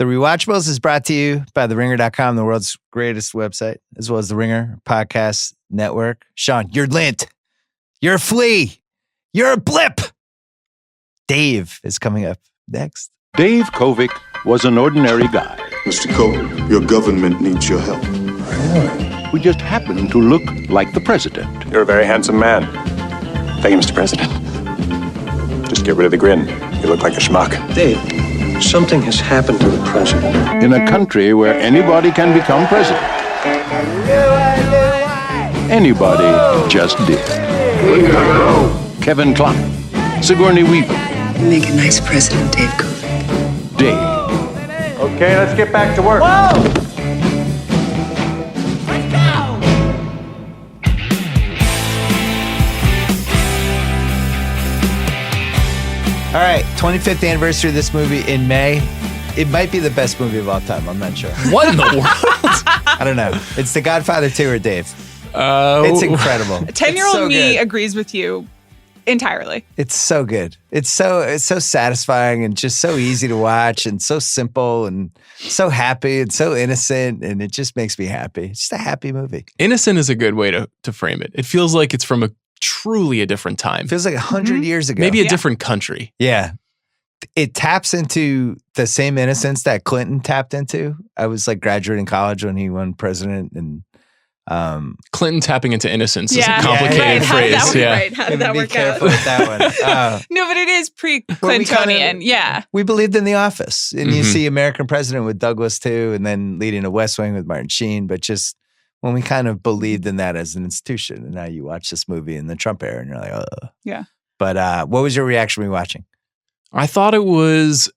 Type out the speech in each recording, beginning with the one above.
The Rewatchables is brought to you by TheRinger.com, the world's greatest website, as well as the Ringer Podcast Network. Sean, you're lint. You're a flea. You're a blip. Dave is coming up next. Dave Kovic was an ordinary guy. Mr. Kovic, your government needs your help. Who just happened to look like the president. You're a very handsome man. Thank you, Mr. President. Just get rid of the grin. You look like a schmuck. Dave, something has happened to the president. In a country where anybody can become president. Anybody just did. Kevin Kline, Sigourney Weaver. You make a nice president, Dave Kovic. Dave. Okay, let's get back to work. Whoa! All right, 25th anniversary of this movie in May. It might be the best movie of all time. I'm not sure. What in the world? I don't know. It's The Godfather 2 or Dave. It's incredible. 10-year-old so me good. agrees with you entirely. It's so good. It's so satisfying and just so easy to watch and so simple and so happy and so innocent, and it just makes me happy. It's just a happy movie. Innocent is a good way to frame it. It feels like it's from truly a different time. Feels like 100 years ago. Maybe a different country. Yeah. It taps into the same innocence that Clinton tapped into. I was like graduating college when he won president, and Clinton tapping into innocence is a Yeah. complicated Right. phrase. How did that Be work careful out? with that one. No, but it is Well, pre-Clintonian. Yeah. We believed in The Office, and you Mhm. see American President with Douglas too, and then leading a West Wing with Martin Sheen. But just when we kind of believed in that as an institution, and now you watch this movie in the Trump era, and you're like, oh, Yeah. But what was your reaction when watching? I thought it was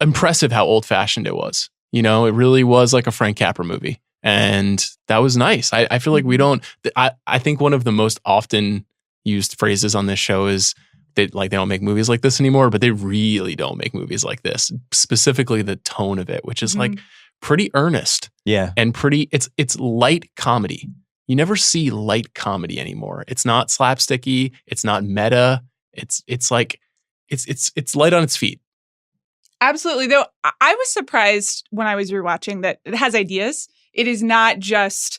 impressive how old-fashioned it was. You know, it really was like a Frank Capra movie. And that was nice. I feel like we don't, I think one of the most often used phrases on this show is that like they don't make movies like this anymore, but they really don't make movies like this. Specifically the tone of it, which is like pretty earnest Yeah. and it's light comedy. You never see light comedy anymore. It's not slapsticky. It's not meta. It's like, it's light on its feet. Absolutely. Though I was surprised when I was rewatching that it has ideas. It is not just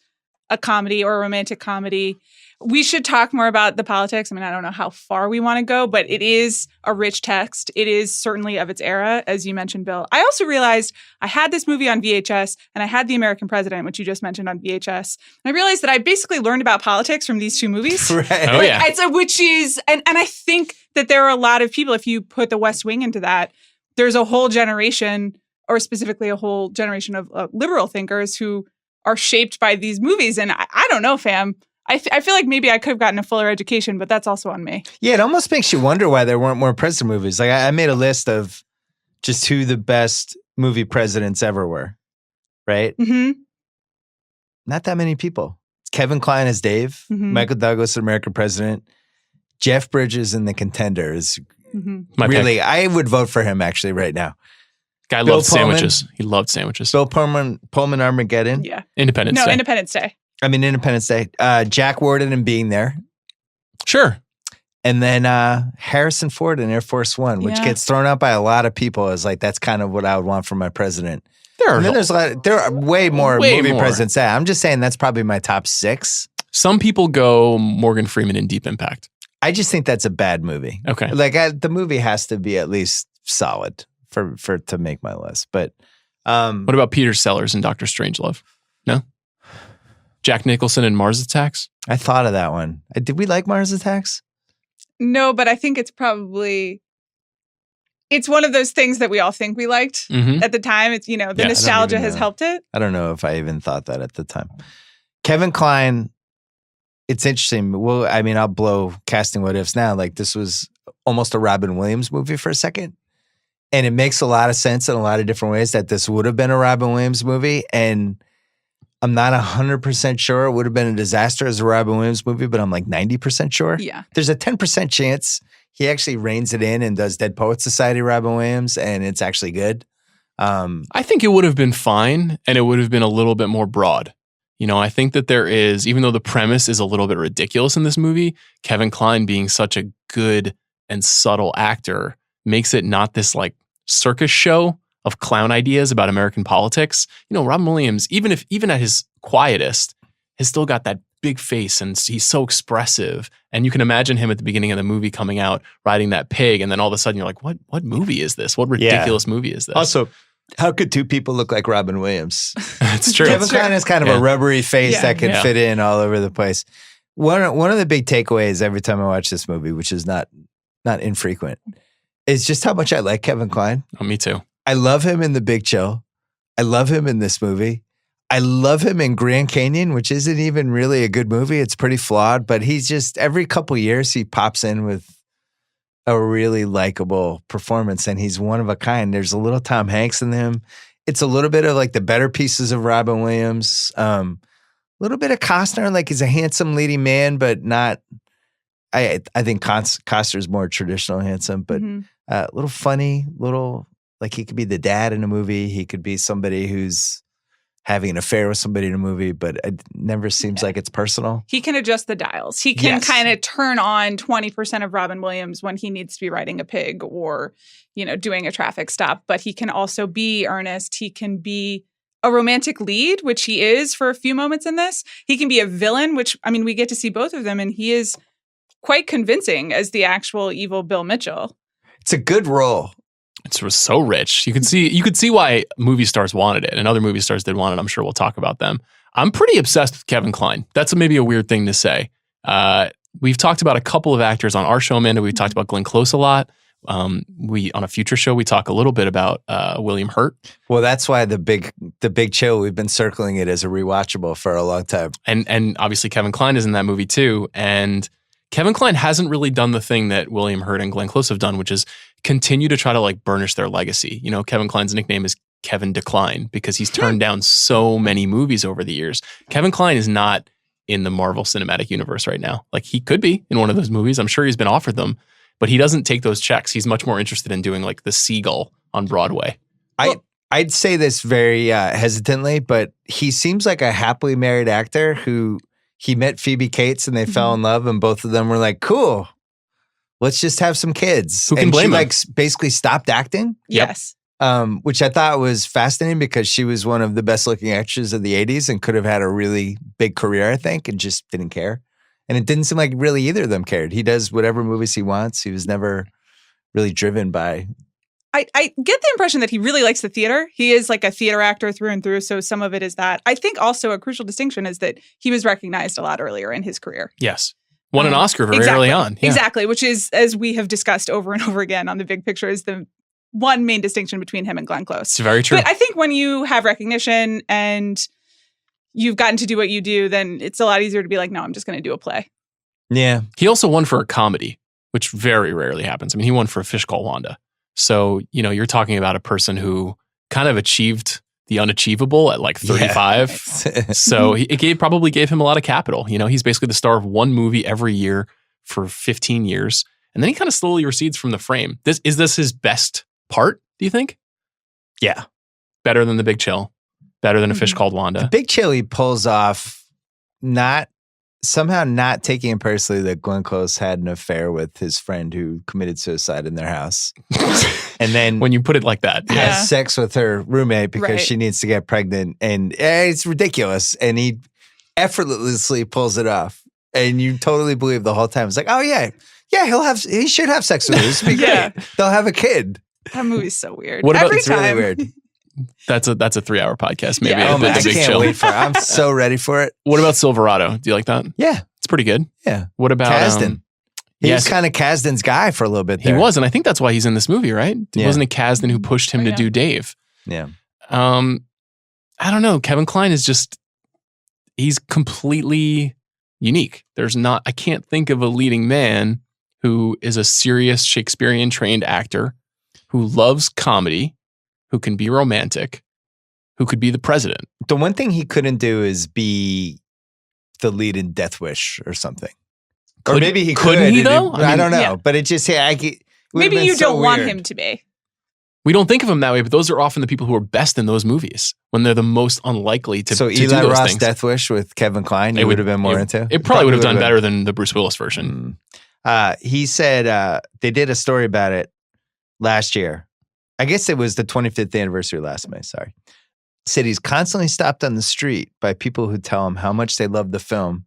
a comedy or a romantic comedy. We should talk more about the politics. I mean, I don't know how far we want to go, but it is a rich text. It is certainly of its era, as you mentioned, Bill. I also realized I had this movie on VHS and I had The American President, which you just mentioned, on VHS. And I realized that I basically learned about politics from these two movies. Right. Oh, yeah. Which is, and I think that there are a lot of people, if you put the West Wing into that, there's a whole generation, or specifically a whole generation of liberal thinkers who are shaped by these movies. And I don't know, fam. I feel like maybe I could have gotten a fuller education, but that's also on me. Yeah, it almost makes you wonder why there weren't more president movies. Like I made a list of just who the best movie presidents ever were, right? Mm-hmm. Not that many people. It's Kevin Kline as Dave, Michael Douglas, American President, Jeff Bridges in The Contender is My really, pick. I would vote for him actually right now. Guy Bill loved Pullman. sandwiches. He loved sandwiches. Bill Pullman Armageddon. Yeah. Independence Day. Independence Day. I mean, Independence Day. Jack Warden and Being There. Sure. And then Harrison Ford in Air Force One, which Yeah. gets thrown out by a lot of people as like, that's kind of what I would want for my president. And then there are way more movie presidents. I'm just saying that's probably my top 6. Some people go Morgan Freeman in Deep Impact. I just think that's a bad movie. Okay. Like the movie has to be at least solid for to make my list. But What about Peter Sellers in Doctor Strangelove? No? Jack Nicholson in Mars Attacks? I thought of that one. Did we like Mars Attacks? No, but I think it's one of those things that we all think we liked at the time. It's, the Yeah, I don't nostalgia even has know. helped it. I don't know if I even thought that at the time. Kevin Kline, it's interesting. Well, I mean, I'll blow casting what ifs now. Like this was almost a Robin Williams movie for a second. And it makes a lot of sense in a lot of different ways that this would have been a Robin Williams movie. And I'm not 100% sure it would have been a disaster as a Robin Williams movie, but I'm like 90% sure. Yeah. There's a 10% chance he actually reins it in and does Dead Poets Society Robin Williams, and it's actually good. I think it would have been fine, and it would have been a little bit more broad. I think that there is, even though the premise is a little bit ridiculous in this movie, Kevin Kline being such a good and subtle actor makes it not this like circus show of clown ideas about American politics. You know, Robin Williams, even at his quietest, has still got that big face and he's so expressive. And you can imagine him at the beginning of the movie coming out riding that pig, and then all of a sudden you're like, what movie is this? What ridiculous movie is this? Also, how could two people look like Robin Williams? It's true. Kevin Kline has kind of a rubbery face that can fit in all over the place. One of the big takeaways every time I watch this movie, which is not infrequent, is just how much I like Kevin Kline. Oh, me too. I love him in The Big Chill. I love him in this movie. I love him in Grand Canyon, which isn't even really a good movie. It's pretty flawed, but he's just, every couple years he pops in with a really likable performance, and he's one of a kind. There's a little Tom Hanks in him. It's a little bit of like the better pieces of Robin Williams. A little bit of Costner, like he's a handsome leading man, but not, I think Costner's more traditional handsome, but a little funny, little, like he could be the dad in a movie. He could be somebody who's having an affair with somebody in a movie, but it never seems like it's personal. He can adjust the dials. He can kind of turn on 20% of Robin Williams when he needs to be riding a pig or, you know, doing a traffic stop. But he can also be earnest. He can be a romantic lead, which he is for a few moments in this. He can be a villain, which, I mean, we get to see both of them, and he is quite convincing as the actual evil Bill Mitchell. It's a good role. It was so rich. You could see why movie stars wanted it, and other movie stars did want it. I'm sure we'll talk about them. I'm pretty obsessed with Kevin Kline. That's maybe a weird thing to say. We've talked about a couple of actors on our show, Amanda. We've talked about Glenn Close a lot. On a future show, we talk a little bit about William Hurt. Well, that's why the big Chill, we've been circling it as a rewatchable for a long time. And obviously Kevin Kline is in that movie too. And Kevin Kline hasn't really done the thing that William Hurt and Glenn Close have done, which is continue to try to like burnish their legacy. You know, Kevin Kline's nickname is Kevin Decline because he's turned down so many movies over the years. Kevin Kline is not in the Marvel Cinematic Universe right now. Like, he could be in one of those movies. I'm sure he's been offered them, but he doesn't take those checks. He's much more interested in doing like The Seagull on Broadway. I'd say this very hesitantly, but he seems like a happily married actor who he met Phoebe Cates and they fell in love, and both of them were like, cool, let's just have some kids. Who can blame him? Like basically stopped acting. Yes. Which I thought was fascinating because she was one of the best looking actresses of the 80s and could have had a really big career, I think, and just didn't care. And it didn't seem like really either of them cared. He does whatever movies he wants. He was never really driven by. I get the impression that he really likes the theater. He is like a theater actor through and through. So some of it is that. I think also a crucial distinction is that he was recognized a lot earlier in his career. Yes. Won an Oscar very early on. Yeah. Exactly. Which is, as we have discussed over and over again on The Big Picture, is the one main distinction between him and Glenn Close. It's very true. But I think when you have recognition and you've gotten to do what you do, then it's a lot easier to be like, no, I'm just going to do a play. Yeah. He also won for a comedy, which very rarely happens. I mean, he won for A Fish Called Wanda. So, you know, you're talking about a person who kind of achieved the unachievable at like 35. Yeah. So it probably gave him a lot of capital. You know, he's basically the star of one movie every year for 15 years. And then he kind of slowly recedes from the frame. Is this his best part, do you think? Yeah. Better than The Big Chill. Better than A Fish Called Wanda. The Big Chill, he pulls off somehow not taking it personally that Glenn Close had an affair with his friend who committed suicide in their house. And then when you put it like that, has sex with her roommate because she needs to get pregnant. And it's ridiculous. And he effortlessly pulls it off. And you totally believe the whole time. It's like, oh yeah, he should have sex with her. This would be great. They'll have a kid. That movie's so weird. It's really weird. That's a 3-hour podcast. Maybe I can't wait for it. I'm so ready for it. What about Silverado? Do you like that? Yeah. It's pretty good. Yeah. What about Kasdan? He was kind of Kasdan's guy for a little bit there. He was, and I think that's why he's in this movie, right? It wasn't a Kasdan who pushed him to do Dave. Yeah. I don't know. Kevin Kline is he's completely unique. I can't think of a leading man who is a serious Shakespearean trained actor who loves comedy, who can be romantic, who could be the president. The one thing he couldn't do is be the lead in Death Wish or something. Or maybe he could. Couldn't he though? I don't know. But it just, maybe you don't want him to be. We don't think of him that way, but those are often the people who are best in those movies when they're the most unlikely to do those Eli Roth things. Death Wish with Kevin Kline, you would have been more into? It probably would have done better than the Bruce Willis version. He said they did a story about it last year. I guess it was the 25th anniversary last May, sorry. Said he's constantly stopped on the street by people who tell him how much they love the film.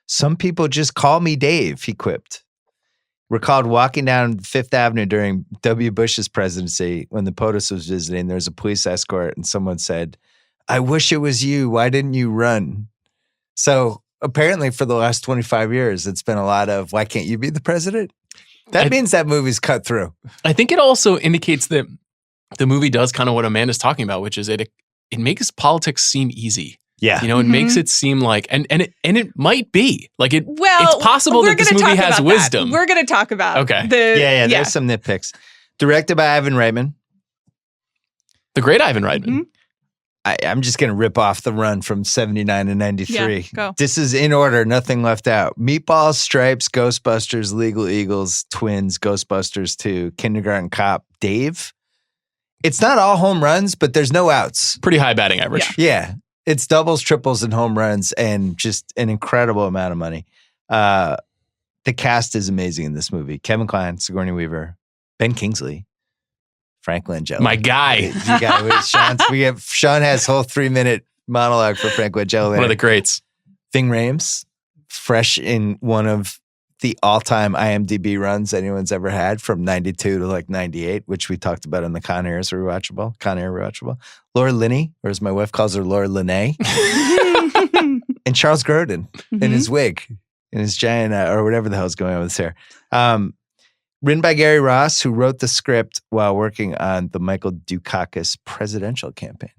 Some people just call me Dave, he quipped. Recalled walking down Fifth Avenue during W. Bush's presidency when the POTUS was visiting. There was a police escort and someone said, I wish it was you. Why didn't you run? So apparently for the last 25 years, it's been a lot of, why can't you be the president? That means that movie's cut through. I think it also indicates that the movie does kind of what Amanda's talking about, which is it makes politics seem easy. Yeah. You know, it makes it seem like, and it might be like it. Well, it's possible that this movie has wisdom. We're going to talk about. Okay. Yeah. There's some nitpicks. Directed by Ivan Reitman. The great Ivan Reitman. Mm-hmm. I'm just going to rip off the run from 79 to 93. Yeah, go. This is in order, nothing left out. Meatballs, Stripes, Ghostbusters, Legal Eagles, Twins, Ghostbusters 2, Kindergarten Cop, Dave. It's not all home runs, but there's no outs. Pretty high batting average. Yeah. It's doubles, triples, and home runs, and just an incredible amount of money. The cast is amazing in this movie. Kevin Kline, Sigourney Weaver, Ben Kingsley, Frank Langella. My guy. Sean has whole 3-minute monologue for Frank Langella. One of the greats. Ving Rhames, fresh in one of the all-time IMDb runs anyone's ever had from 92 to like 98, which we talked about in the Con Air Rewatchable. Laura Linney, or as my wife calls her, Laura Linney. And Charles Grodin in his wig, in his giant, or whatever the hell's going on with his hair. Written by Gary Ross, who wrote the script while working on the Michael Dukakis presidential campaign.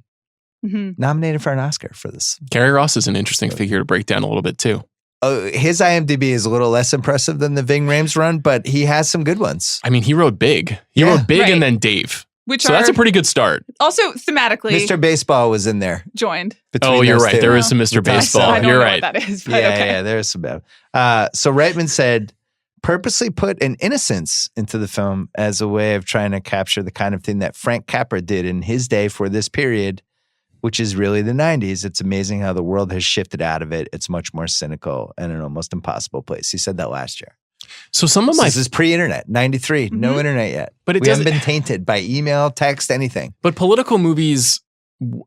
Nominated for an Oscar for this. Gary Ross is an interesting figure to break down a little bit too. His IMDb is a little less impressive than the Ving Rhames run, but he has some good ones. I mean, he wrote Big. He wrote Big and then Dave. So that's a pretty good start. Also, thematically, Mr. Baseball was in there. Joined. Oh, you're right. There is some Mr. Baseball. I don't You're know right. what that is, but Yeah, there's some bad. So Reitman said, purposely put an innocence into the film as a way of trying to capture the kind of thing that Frank Capra did in his day for this period, which is really the 90s. It's amazing how the world has shifted out of it. It's much more cynical and an almost impossible place. He said that last year. So some of my... This is pre-internet, 93. No internet yet. But we haven't been tainted by email, text, anything. But political movies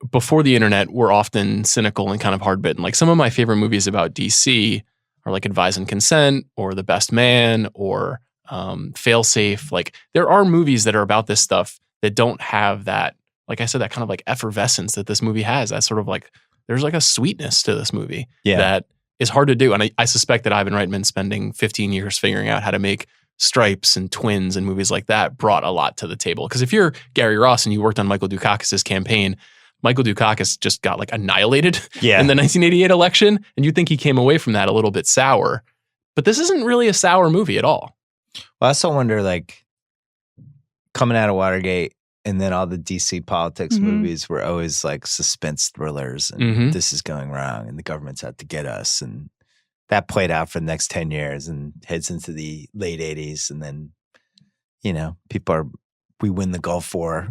before the internet were often cynical and kind of hard-bitten. Like some of my favorite movies about DC are like Advise and Consent or The Best Man or Failsafe. Like there are movies that are about this stuff that don't have that, like I said, that kind of like effervescence that this movie has. That sort of like, there's like a sweetness to this movie that is hard to do. And I suspect that Ivan Reitman spending 15 years figuring out how to make Stripes and Twins and movies like that brought a lot to the table. Because if you're Gary Ross and you worked on Michael Dukakis' campaign, Michael Dukakis just got like annihilated in the 1988 election. And you think he came away from that a little bit sour. But this isn't really a sour movie at all. Well, I also wonder, like, coming out of Watergate, and then all the DC politics movies were always like suspense thrillers and this is going wrong and the government's out to get us. And that played out for the next 10 years and heads into the late 80s. And then, you know, we win the Gulf War.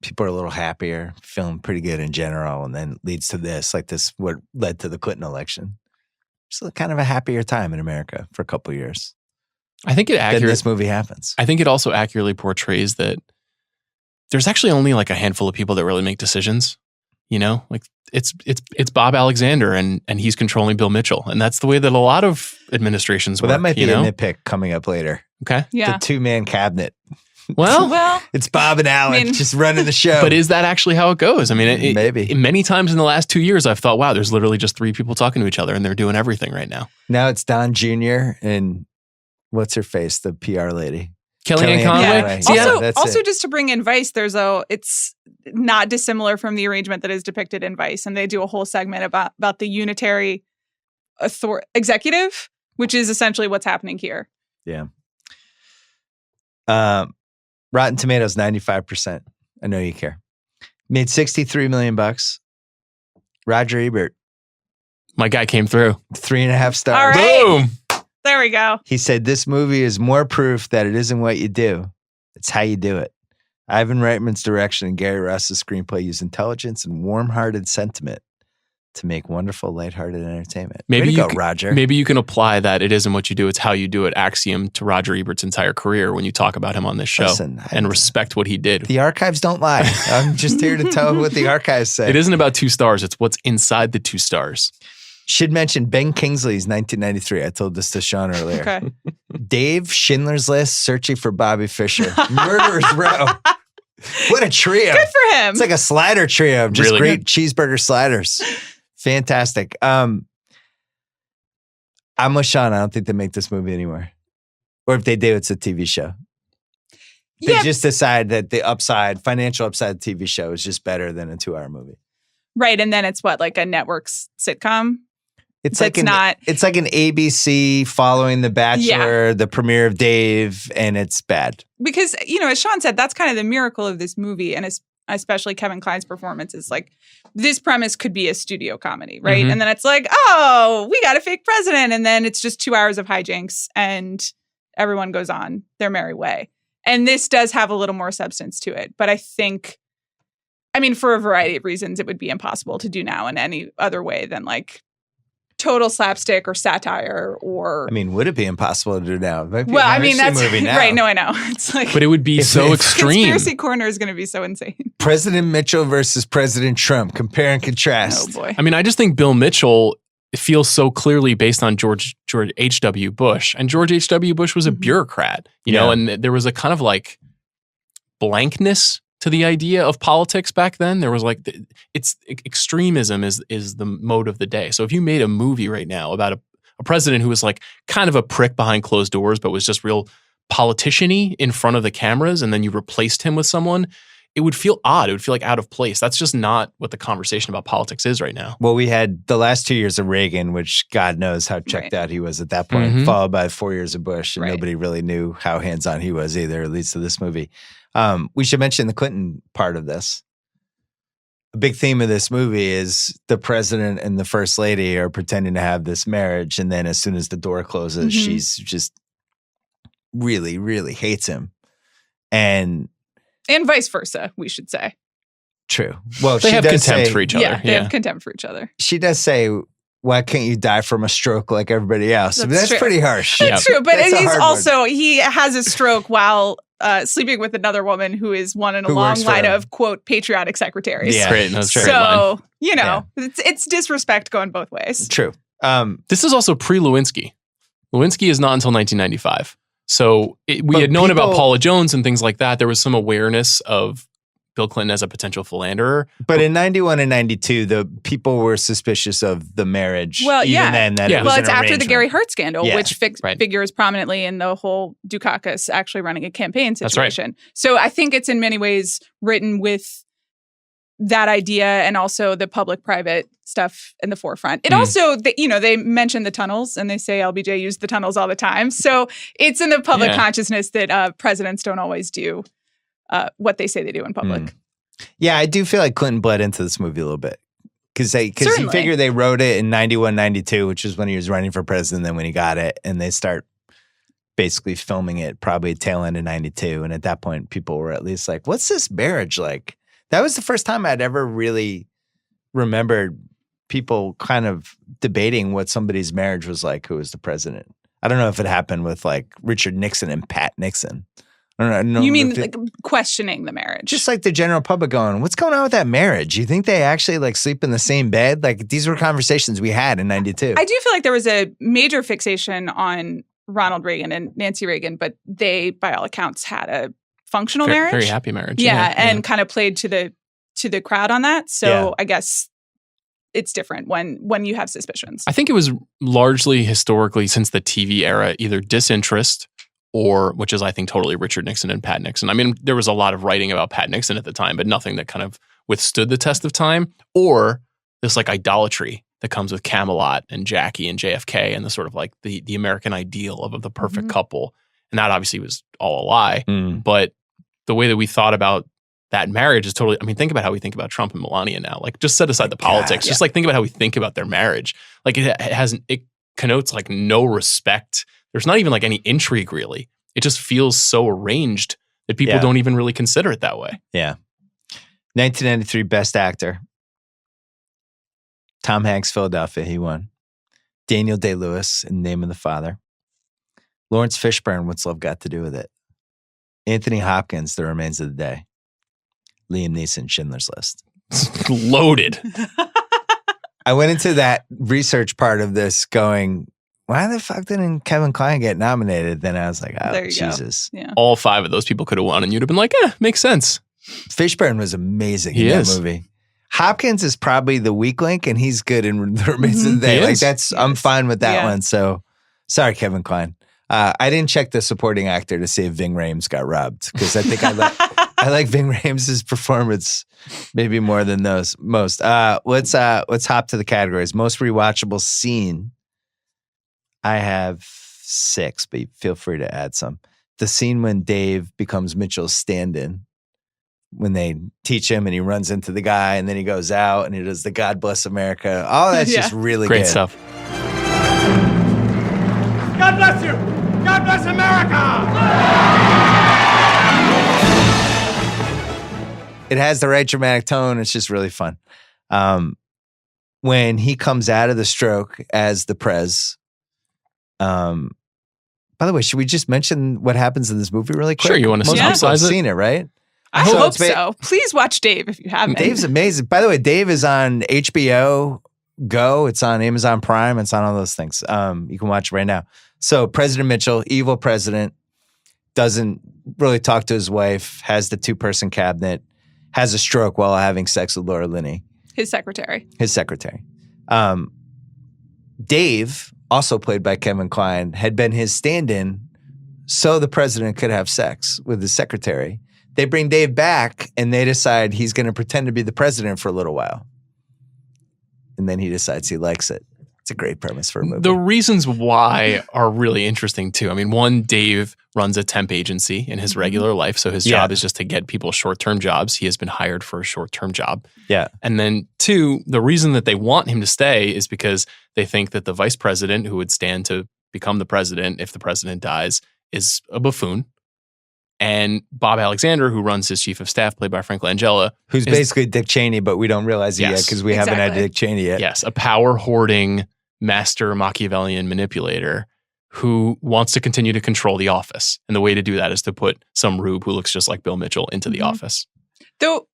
People are a little happier, feeling pretty good in general. And then leads to this, what led to the Clinton election. It's kind of a happier time in America for a couple of years. I think then this movie happens. I think it also accurately portrays that there's actually only like a handful of people that really make decisions, you know, like it's Bob Alexander and he's controlling Bill Mitchell. And that's the way that a lot of administrations work. Well, that might be a nitpick coming up later. Okay. Yeah. The 2-man cabinet. Well, it's Bob and Alan just running the show. But is that actually how it goes? I mean, maybe. Many times in the last 2 years, I've thought, wow, there's literally just 3 people talking to each other and they're doing everything right now. Now it's Don Jr. and what's her face, the PR lady. Kellyanne Conway. Yeah. Also, just to bring in Vice, it's not dissimilar from the arrangement that is depicted in Vice, and they do a whole segment about the unitary executive, which is essentially what's happening here. Yeah. Rotten Tomatoes 95%. I know you care. Made $63 million. Roger Ebert, my guy, came through. 3.5 stars. All right. Boom. There we go. He said, this movie is more proof that it isn't what you do. It's how you do it. Ivan Reitman's direction and Gary Ross's screenplay use intelligence and warm-hearted sentiment to make wonderful, lighthearted entertainment. Maybe Way to you go, c- Roger. Maybe you can apply that "it isn't what you do, it's how you do it" axiom to Roger Ebert's entire career when you talk about him on this show. Listen, and respect what he did. The archives don't lie. I'm just here to tell what the archives say. It isn't about 2 stars; it's what's inside the 2 stars. Should mention Ben Kingsley's 1993. I told this to Sean earlier. Okay. Dave, Schindler's List, Searching for Bobby Fischer, Murderer's Row. What a trio. Good for him. It's like a slider trio of just Really great cheeseburger sliders. Fantastic. I'm with Sean. I don't think they make this movie anymore. Or if they do, it's a TV show. They just decide that the financial upside of the TV show is just better than a 2-hour movie. Right. And then it's what, like a network sitcom? It's like an ABC following The Bachelor, the premiere of Dave, and it's bad. Because, as Sean said, that's kind of the miracle of this movie, and especially Kevin Kline's performance is like, this premise could be a studio comedy, right? Mhm. And then it's like, oh, we got a fake president, and then it's just 2 hours of hijinks, and everyone goes on their merry way. And this does have a little more substance to it, but I think, for a variety of reasons, it would be impossible to do now in any other way than like total slapstick or satire or. Would it be impossible to do now? It might be Well, a that's movie now. right. No, I know. It's like, But it would be so extreme. Conspiracy Corner is going to be so insane. President Mitchell versus President Trump. Compare and contrast. Oh boy. I just think Bill Mitchell feels so clearly based on George H.W. Bush. And George H.W. Bush was a bureaucrat, you know, and there was a kind of like blankness to the idea of politics back then. There was like, extremism is the mode of the day. So if you made a movie right now about a president who was like kind of a prick behind closed doors, but was just real politician-y in front of the cameras, and then you replaced him with someone, it would feel odd. It would feel like out of place. That's just not what the conversation about politics is right now. Well, we had the last 2 years of Reagan, which God knows how checked out he was at that point, followed by 4 years of Bush, and nobody really knew how hands-on he was either, at least to this movie. We should mention the Clinton part of this. A big theme of this movie is the president and the first lady are pretending to have this marriage, and then as soon as the door closes, she's just really, really hates him. And vice versa, we should say. True. Well, they have contempt for each other. Yeah, they have contempt for each other. She does say, why can't you die from a stroke like everybody else? That's true. Pretty harsh. That's true. But That's he's also, he has a stroke while sleeping with another woman who is one in a long line of, quote, patriotic secretaries. Yeah, great. That's great. So, it's disrespect going both ways. True. This is also pre-Lewinsky. Lewinsky is not until 1995. So we had known about Paula Jones and things like that. There was some awareness of Bill Clinton as a potential philanderer. But in 91 and 92, the people were suspicious of the marriage. Well, even then, that it was it's an after the arrangement. Gary Hart scandal, which Right. figures prominently in the whole Dukakis actually running a campaign That's right. situation. So I think it's in many ways written with that idea and also the public-private stuff in the forefront. It also, they mention the tunnels and they say LBJ used the tunnels all the time. So it's in the public consciousness that presidents don't always do what they say they do in public. Yeah, I do feel like Clinton bled into this movie a little bit. Because you figure they wrote it in 91, 92, which is when he was running for president, then when he got it, and they start basically filming it probably tail end of 92. And at that point, people were at least like, what's this marriage like? That was the first time I'd ever really remembered people kind of debating what somebody's marriage was like who was the president. I don't know if it happened with like Richard Nixon and Pat Nixon. I don't know. You mean like questioning the marriage? Just like the general public going, what's going on with that marriage? You think they actually like sleep in the same bed? Like these were conversations we had in 92. I do feel like there was a major fixation on Ronald Reagan and Nancy Reagan, but they, by all accounts, had a functional marriage. Very happy marriage. Yeah, and kind of played to the crowd on that. So I guess it's different when you have suspicions. I think it was largely historically since the TV era, either disinterest or, which is I think totally Richard Nixon and Pat Nixon. I mean, there was a lot of writing about Pat Nixon at the time, but nothing that kind of withstood the test of time, or this like idolatry that comes with Camelot and Jackie and JFK and the sort of like the American ideal of the perfect couple. And that obviously was all a lie. But the way that we thought about that marriage is totally, I mean, think about how we think about Trump and Melania now. Like just set aside the politics. Just like think about how we think about their marriage. Like it connotes like no respect. There's not even like any intrigue really. It just feels so arranged that people don't even really consider it that way. Yeah. 1993 Best Actor. Tom Hanks, Philadelphia, he won. Daniel Day-Lewis, In the Name of the Father. Lawrence Fishburne, What's Love Got to Do with It? Anthony Hopkins, The Remains of the Day. Liam Neeson, Schindler's List. Loaded. I went into that research part of this going, why the fuck didn't Kevin Kline get nominated? Then I was like, oh, There you go. Jesus. Yeah. All 5 of those people could have won, and you'd have been like, makes sense. Fishburne was amazing He in is. that movie. Hopkins is probably the weak link, and he's good in The Remains of the Day. He Like is. I'm fine with that Yeah. one. So sorry, Kevin Kline. I didn't check the supporting actor to see if Ving Rhames got robbed because I think I like Ving Rhames' performance maybe more than those most. Let's hop to the categories. Most rewatchable scene. I have 6, but feel free to add some. The scene when Dave becomes Mitchell's stand-in, when they teach him and he runs into the guy and then he goes out and he does the God Bless America. Oh, that's Yeah. just really Great good. stuff. God bless you! God bless America! It has the right dramatic tone. It's just really fun. When he comes out of the stroke as the Prez. By the way, should we just mention what happens in this movie really quick? Sure, you want to Most people have synopsize it? seen it, right? I So hope it's ba- so. Please watch Dave if you haven't. Dave's amazing. By the way, Dave is on HBO Go. It's on Amazon Prime. It's on all those things. You can watch it right now. So President Mitchell, evil president, doesn't really talk to his wife, has the 2-person cabinet, has a stroke while having sex with Laura Linney, His secretary. his secretary. Dave, also played by Kevin Kline, had been his stand-in so the president could have sex with his secretary. They bring Dave back and they decide he's going to pretend to be the president for a little while. And then he decides he likes it. It's a great premise for a movie. The reasons why are really interesting too. I mean, one, Dave runs a temp agency in his regular life. So his job is just to get people short-term jobs. He has been hired for a short-term job. Yeah. And then 2, the reason that they want him to stay is because they think that the vice president who would stand to become the president if the president dies is a buffoon. And Bob Alexander, who runs his chief of staff, played by Frank Langella, Who's basically Dick Cheney, but we don't realize it yet Yes, because we haven't had exactly. Dick Cheney yet. yes, a power-hoarding master Machiavellian manipulator who wants to continue to control the office. And the way to do that is to put some rube who looks just like Bill Mitchell into the office. Though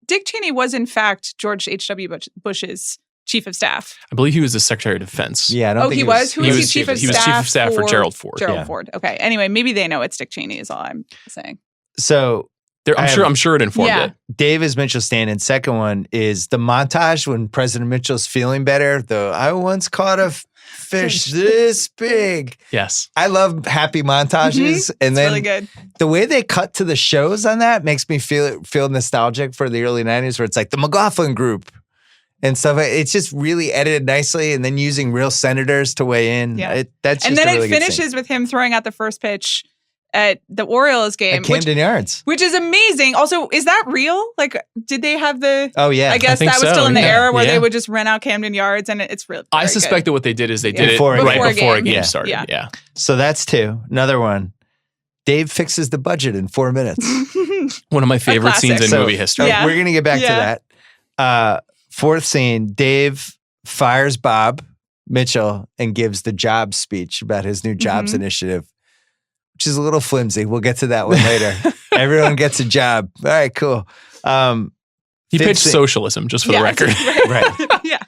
Dick Cheney was in fact George H.W. Bush's chief of staff. I believe he was the Secretary of Defense. Yeah, I don't Oh, think he was? Who he was was he chief of he was staff? chief of staff for Gerald Ford. Gerald Yeah. Ford. Okay. Anyway, maybe they know it's Dick Cheney is all I'm saying. So I'm sure it informed Yeah. it. Dave is Mitchell stand-in. Second one is the montage when President Mitchell's feeling better. I once caught a fish this big. Yes. I love happy montages. And It's then really good. the way they cut to the shows on that makes me feel nostalgic for the early 90s where it's like the McLaughlin Group and stuff. It's just really edited nicely and then using real senators to weigh in. Yeah. That's And just then a really it good scene. finishes with him throwing out the first pitch at the Orioles game, At Camden Yards. which is amazing. Also, is that real? Like, did they have the? Oh, yeah. I guess think that was so, still in the yeah. era where Yeah. they would just rent out Camden Yards, and it's really. I very suspect that what they did is they did Before it a right game. before a game Yeah. started. Yeah. Yeah. So that's 2. Another one. Dave fixes the budget in 4 minutes. One of my favorite classic. scenes in So, movie history. Yeah. We're going to get back Yeah. to that. 4th scene, Dave fires Bob Mitchell and gives the job speech about his new jobs initiative, which is a little flimsy. We'll get to that one later. Everyone gets a job. All right, cool. He Fifth pitched scene- socialism, just for the record. Right. yeah.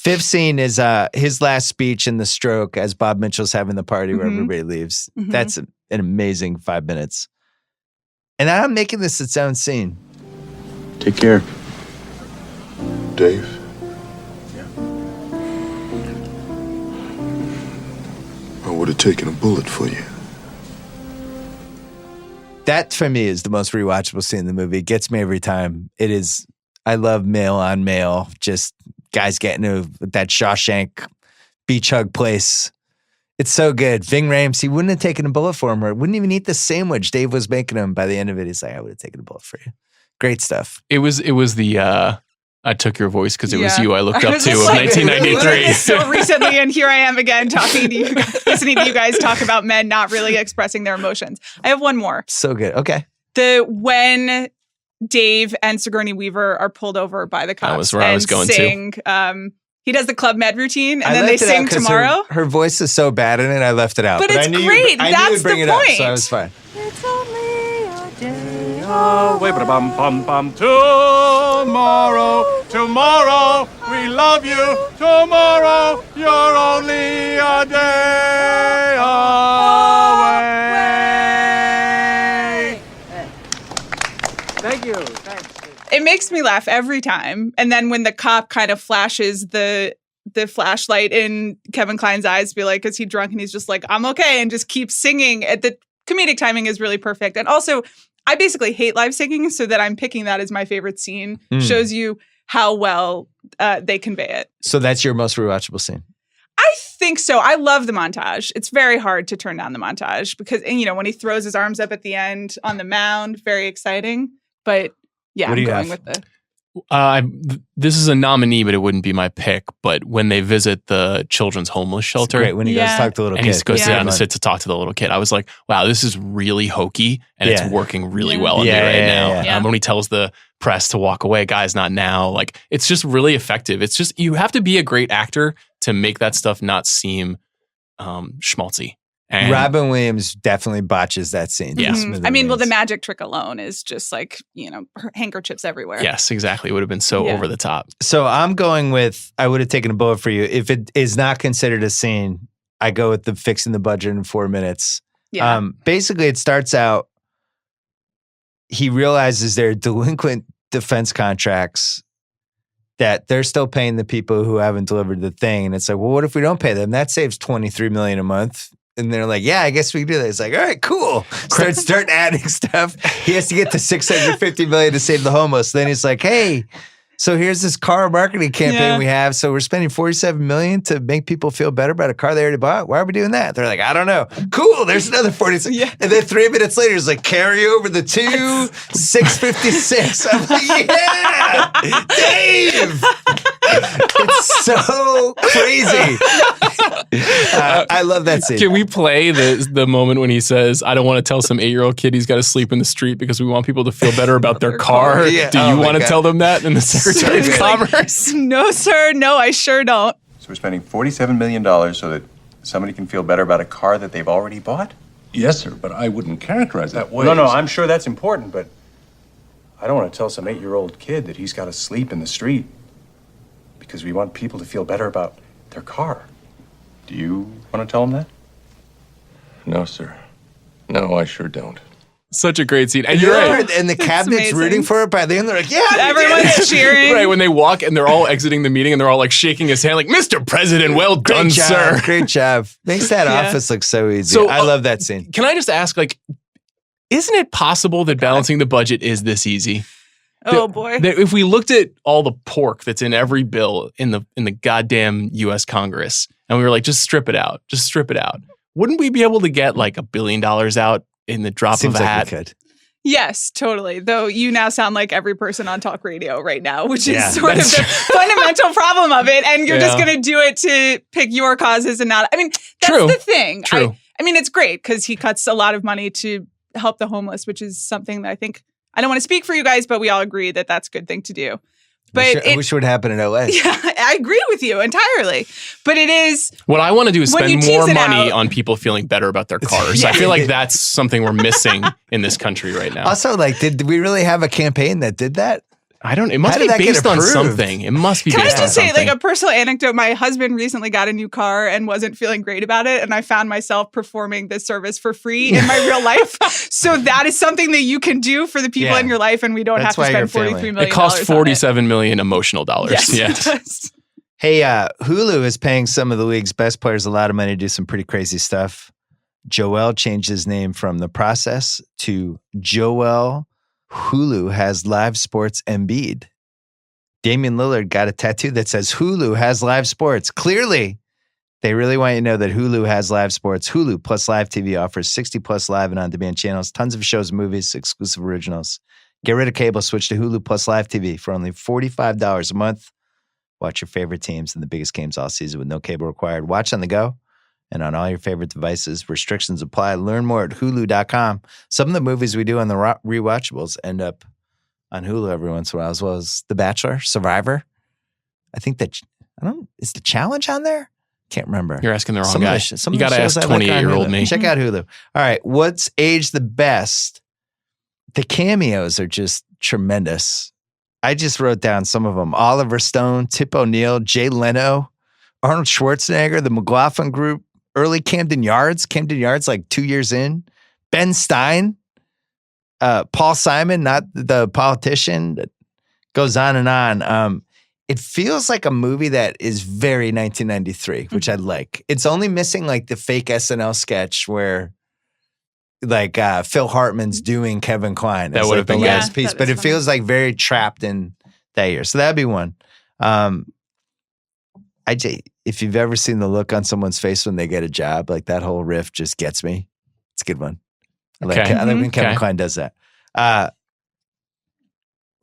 5th scene is his last speech in the stroke as Bob Mitchell's having the party where everybody leaves. That's an amazing 5 minutes. And I'm making this its own scene. Take care. Dave? I would have taken a bullet for you. That for me is the most rewatchable scene in the movie. It gets me every time. It is, I love male on male, just guys getting to that Shawshank beach hug place. It's so good. Ving Rhames, he wouldn't have taken a bullet for him or wouldn't even eat the sandwich Dave was making him. By the end of it, he's like, I would have taken a bullet for you. Great stuff. It was the I took your voice because it was Yeah. you I looked I up was to just of like, 1993. so recently, and here I am again talking to you, listening to you guys talk about men not really expressing their emotions. I have one more. So good. Okay. When Dave and Sigourney Weaver are pulled over by the cops That was where I was going sing, He does the Club Med routine, and I then they left it out sing 'cause Tomorrow. Her voice is so bad in it, I left it out. But it's I knew great. I knew That's you'd bring the it up, point. so I was fine. It's only a day Away, but bum bum bum. Tomorrow, tomorrow, we love you. Tomorrow, you're only a day away. Thank you. Thanks. It makes me laugh every time. And then when the cop kind of flashes the flashlight in Kevin Kline's eyes, be like, is he drunk? And he's just like, I'm okay, and just keeps singing. The comedic timing is really perfect. And also, I basically hate live singing, so that I'm picking that as my favorite scene. Shows you how well they convey it. So that's your most rewatchable scene? I think so. I love the montage. It's very hard to turn down the montage because, and, you know, when he throws his arms up at the end on the mound, very exciting. But yeah, What do I'm you going have? with the. This is a nominee, but it wouldn't be my pick. But when they visit the children's homeless shelter, Great when he goes to talk to the little and kid. he goes Yeah. down and sit to talk to the little kid, I was like, wow, this is really hokey, and Yeah. it's working really Yeah. well on Yeah, me right yeah, now. yeah, yeah. When he tells the press to walk away, guys, not now. Like, it's just really effective. It's just, you have to be a great actor to make that stuff not seem schmaltzy. And Robin Williams definitely botches that scene. Yeah. I mean, well, the magic trick alone is just like, you know, handkerchiefs everywhere. yes, exactly. It would have been so Yeah. over the top. So I'm going with, I would have taken a bullet for you. If it is not considered a scene, I go with the fixing the budget in 4 minutes. Yeah. Basically, it starts out, he realizes there are delinquent defense contracts that they're still paying the people who haven't delivered the thing. And it's like, well, what if we don't pay them? That saves $23 million a month. And they're like, yeah, I guess we can do that. It's like, all right, cool. Start adding stuff. He has to get to $650 million to save the homeless. Then he's like, hey, so here's this car marketing campaign we have. So we're spending $47 million to make people feel better about a car they already bought. Why are we doing that? They're like, I don't know. Cool. There's another 46. Yeah. And then 3 minutes later, he's like, carry over the 656. I'm like, yeah, Dave. It's so crazy. I love that scene. Can we play the moment when he says, I don't want to tell some 8-year-old kid he's got to sleep in the street because we want people to feel better about their car? Yeah. Do Oh you my want to God. tell them that? And the Secretary of good. Commerce. No, sir. No, I sure don't. So we're spending $47 million so that somebody can feel better about a car that they've already bought? Yes, sir, but I wouldn't characterize that way. No, I'm sure that's important, but I don't want to tell some 8-year-old kid that he's got to sleep in the street because we want people to feel better about their car. Do you want to tell them that? No, sir. No, I sure don't. Such a great scene. And you're right. And the cabinet's amazing. rooting for it. By the end, they're like, yeah, we did it. Everyone's cheering. Right, when they walk and they're all exiting the meeting and they're all like shaking his hand like, Mr. President, well done, Great job. sir. Great job. Makes that Yeah. office look so easy. So, I love that scene. Can I just ask, like, isn't it possible that balancing the budget is this easy? Oh, boy. That if we looked at all the pork that's in every bill in the goddamn U.S. Congress and we were like, just strip it out, wouldn't we be able to get like $1 billion out in the drop Seems of a like hat? we could. Yes, totally. Though you now sound like every person on talk radio right now, which is Yeah, sort of that's the fundamental problem of it. And you're just Yeah. going to do it to pick your causes and not. I mean, that's True. the thing. True. I mean, it's great because he cuts a lot of money to help the homeless, which is something that I think, I don't want to speak for you guys, but we all agree that that's a good thing to do. But I wish it would happen in LA. yeah, I agree with you entirely. But it is, What I want to do is When you spend tease more it money out- on people feeling better about their cars. I feel like that's something we're missing in this country right now. Also, like, did we really have a campaign that did that? I don't. It must How be did that get based on approved? something. It must be can I based on just say, something. like a personal anecdote? My husband recently got a new car and wasn't feeling great about it. And I found myself performing this service for free in my real life. So that is something that you can do for the people Yeah. in your life. And we don't That's have why to you're spend family. $43 million. It cost on it. $47 million emotional dollars. Yes, Yeah. it does. Hey, Hulu is paying some of the league's best players a lot of money to do some pretty crazy stuff. Joel changed his name from The Process to Joel Hulu has live sports Embiid. Damian Lillard got a tattoo that says Hulu has live sports. Clearly, they really want you to know that Hulu has live sports. Hulu plus live TV offers 60 plus live and on-demand channels, tons of shows, movies, exclusive originals. Get rid of cable, switch to Hulu plus live TV for only $45 a month. Watch your favorite teams and the biggest games all season with no cable required. Watch on the go and on all your favorite devices. Restrictions apply. Learn more at Hulu.com. Some of the movies we do on the Rewatchables end up on Hulu every once in a while, as well as The Bachelor, Survivor. I think Is The Challenge on there? Can't remember. You're asking the wrong Some guy. of the You got to ask shows I like on 28-year-old Hulu. me. Check out Hulu. All right. What's aged the best? The cameos are just tremendous. I just wrote down some of them. Oliver Stone, Tip O'Neill, Jay Leno, Arnold Schwarzenegger, the McLaughlin Group, early Camden Yards like 2 years in, Ben Stein, Paul Simon, not the politician, that goes on and on. It feels like a movie that is very 1993, which I like. It's only missing like the fake SNL sketch where like Phil Hartman's doing Kevin Kline. That as, would like, have been the good. last piece, but it feels like very trapped in that year. So that'd be one. If you've ever seen the look on someone's face when they get a job, like that whole riff just gets me. It's a good one. I like when Kevin Kline does that.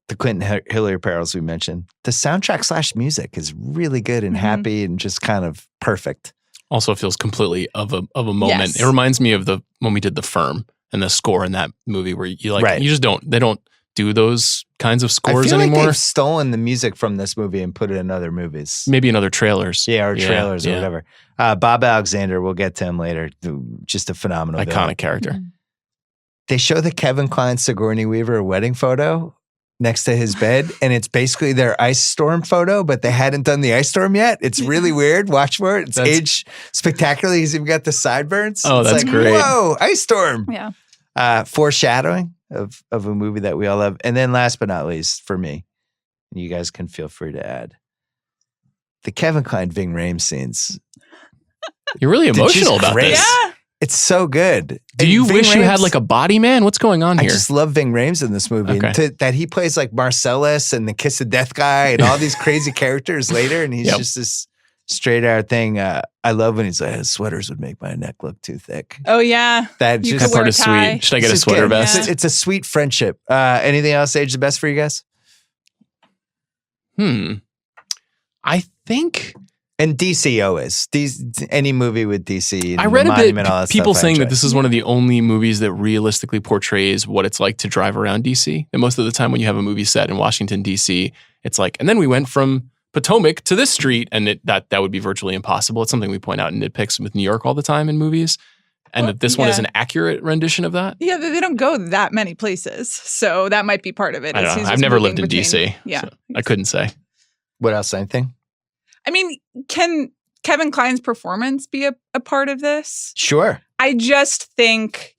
The Quentin Hillary Perils we mentioned. The soundtrack / music is really good and happy and just kind of perfect. Also feels completely of a moment. Yes. It reminds me of when we did The Firm and the score in that movie where you like, Right. you just don't, they don't do those kinds of scores I feel anymore. like they've stolen the music from this movie and put it in other movies. Maybe in other trailers. Yeah, or trailers or whatever. Bob Alexander, we'll get to him later. Just a phenomenal Iconic villain. character. They show the Kevin Kline Sigourney Weaver wedding photo next to his bed, and it's basically their ice storm photo, but they hadn't done the ice storm yet. It's really weird. Watch for it. It's aged spectacularly. He's even got the sideburns. Oh, it's that's like, great. Whoa, ice storm. Yeah. Foreshadowing of a movie that we all love. And then last but not least, for me, and you guys can feel free to add, the Kevin Kline Ving Rhames scenes. You're really emotional about great. this. Yeah. It's so good. Do And you Ving wish you had Rhames- like a body man? What's going on I here? just love Ving Rhames in this movie. Okay. And that he plays like Marcellus and the Kiss of Death guy and all these crazy characters later. And he's just this straight out thing. I love when he's like, sweaters would make my neck look too thick. Oh yeah. That You just could That part wear a is tie. sweet. Should I get a It's sweater good. vest? It's a sweet friendship. Anything else age the best for you guys? I think And DC always. Any movie with DC. I read the a bit Monument, all that people stuff I saying that enjoy. this is one of the only movies that realistically portrays what it's like to drive around DC. And most of the time when you have a movie set in Washington, DC, it's like, and then we went from Potomac to this street, and that would be virtually impossible. It's something we point out in nitpicks with New York all the time in movies. And that this one is an accurate rendition of that. Yeah, they don't go that many places, so that might be part of it. I is don't he's know. I've just never moving lived in between- DC. Yeah, So I couldn't say. What else? Anything? I mean, can Kevin Kline's performance be a part of this? Sure. I just think,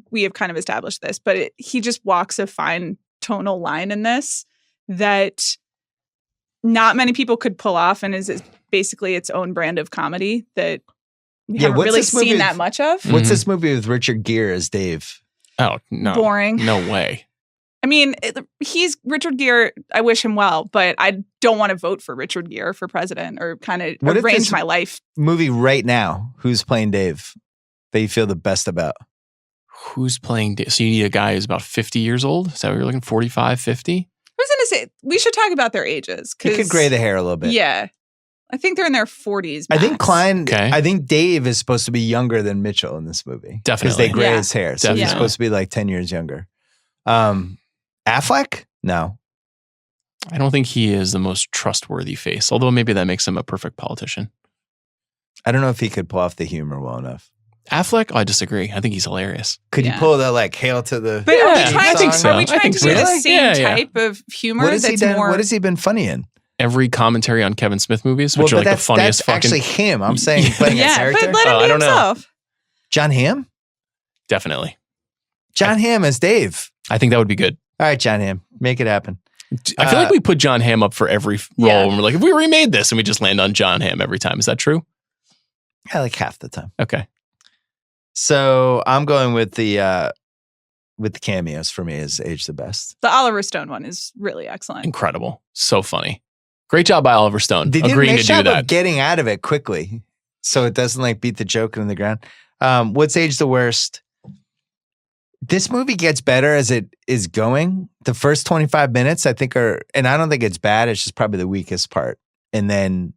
we have kind of established this, but he just walks a fine tonal line in this that not many people could pull off, and is basically its own brand of comedy that we haven't what's really this movie seen with- that much of. What's this movie with Richard Gere as Dave? Oh, no. Boring. No way. I mean, he's Richard Gere. I wish him well, but I don't want to vote for Richard Gere for president or kind of What if arrange this my life. Movie right now, who's playing Dave that you feel the best about? Who's playing? So you need a guy who's about 50 years old? Is that what you're looking? 45, 50? I was going to say, we should talk about their ages. He could gray the hair a little bit. Yeah. I think they're in their 40s. I think max. Kline, Okay. I think Dave is supposed to be younger than Mitchell in this movie. Because Definitely. they gray Yeah. his hair. So he's Definitely. supposed to be like 10 years younger. Affleck? No. I don't think he is the most trustworthy face, although maybe that makes him a perfect politician. I don't know if he could pull off the humor well enough. Affleck? Oh, I disagree. I think he's hilarious. Could Yeah. you pull that like hail to the But are Yeah, we trying I think to, so. Are we I trying think to so. do the Really? same Yeah. type of humor What has he that's done? more? What has he been funny in? Every commentary on Kevin Smith movies, which are like the funniest that's fucking... actually him. I'm saying playing a yeah, character. but let him Oh, be I don't know. himself. John Hamm? Definitely. John Hamm as Dave. I think that would be good. All right, John Hamm. Make it happen. I feel like we put John Hamm up for every role, Yeah. and we're like, if we remade this, and we just land on John Hamm every time. Is that true? Yeah, like half the time. Okay. So I'm going with the cameos for me is age the best. The Oliver Stone one is really excellent. Incredible. So funny. Great job by Oliver Stone. They did a agreeing nice to do job that. of getting out of it quickly, so it doesn't like beat the joke in the ground. What's age the worst? This movie gets better as it is going. The first 25 minutes, I think, and I don't think it's bad. It's just probably the weakest part. And then,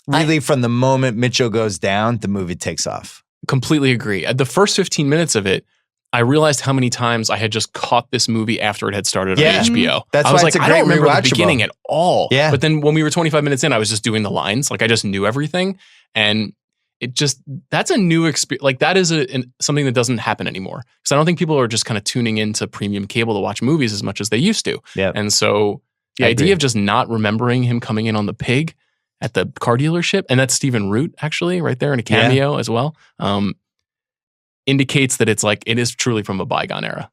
really, from the moment Mitchell goes down, the movie takes off. Completely agree. The first 15 minutes of it I realized how many times I had just caught this movie after it had started Yeah. on HBO. That's I why was it's like, a I great don't remember rewatchable. the beginning at all. Yeah. But then when we were 25 minutes in, I was just doing the lines. Like I just knew everything. And it just, that's a new experience. Like that is something that doesn't happen anymore. Because I don't think people are just kind of tuning into premium cable to watch movies as much as they used to. Yeah. And so the I idea agree. of just not remembering him coming in on the pig at the car dealership, and that's Stephen Root actually right there in a cameo as well, indicates that it's like, it is truly from a bygone era.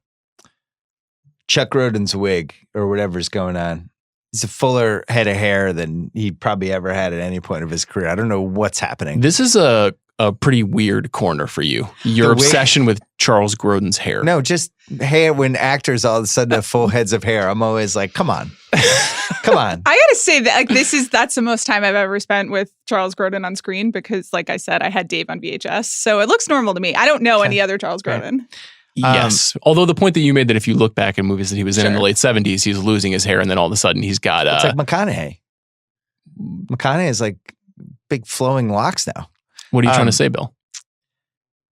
Chuck Roden's wig or whatever's going on. It's a fuller head of hair than he probably ever had at any point of his career. I don't know what's happening. This is a pretty weird corner for you. Your The wig- obsession with Charles Grodin's hair. No, just hair when actors all of a sudden have full heads of hair. I'm always like, come on. Come on. I gotta say that like that's the most time I've ever spent with Charles Grodin on screen because, like I said, I had Dave on VHS, so it looks normal to me. I don't know any other Charles Grodin. Yes. Although the point that you made that if you look back in movies that he was in the late 70s, he's losing his hair and then all of a sudden he's got It's like McConaughey. McConaughey is like big flowing locks now. What are you trying to say, Bill?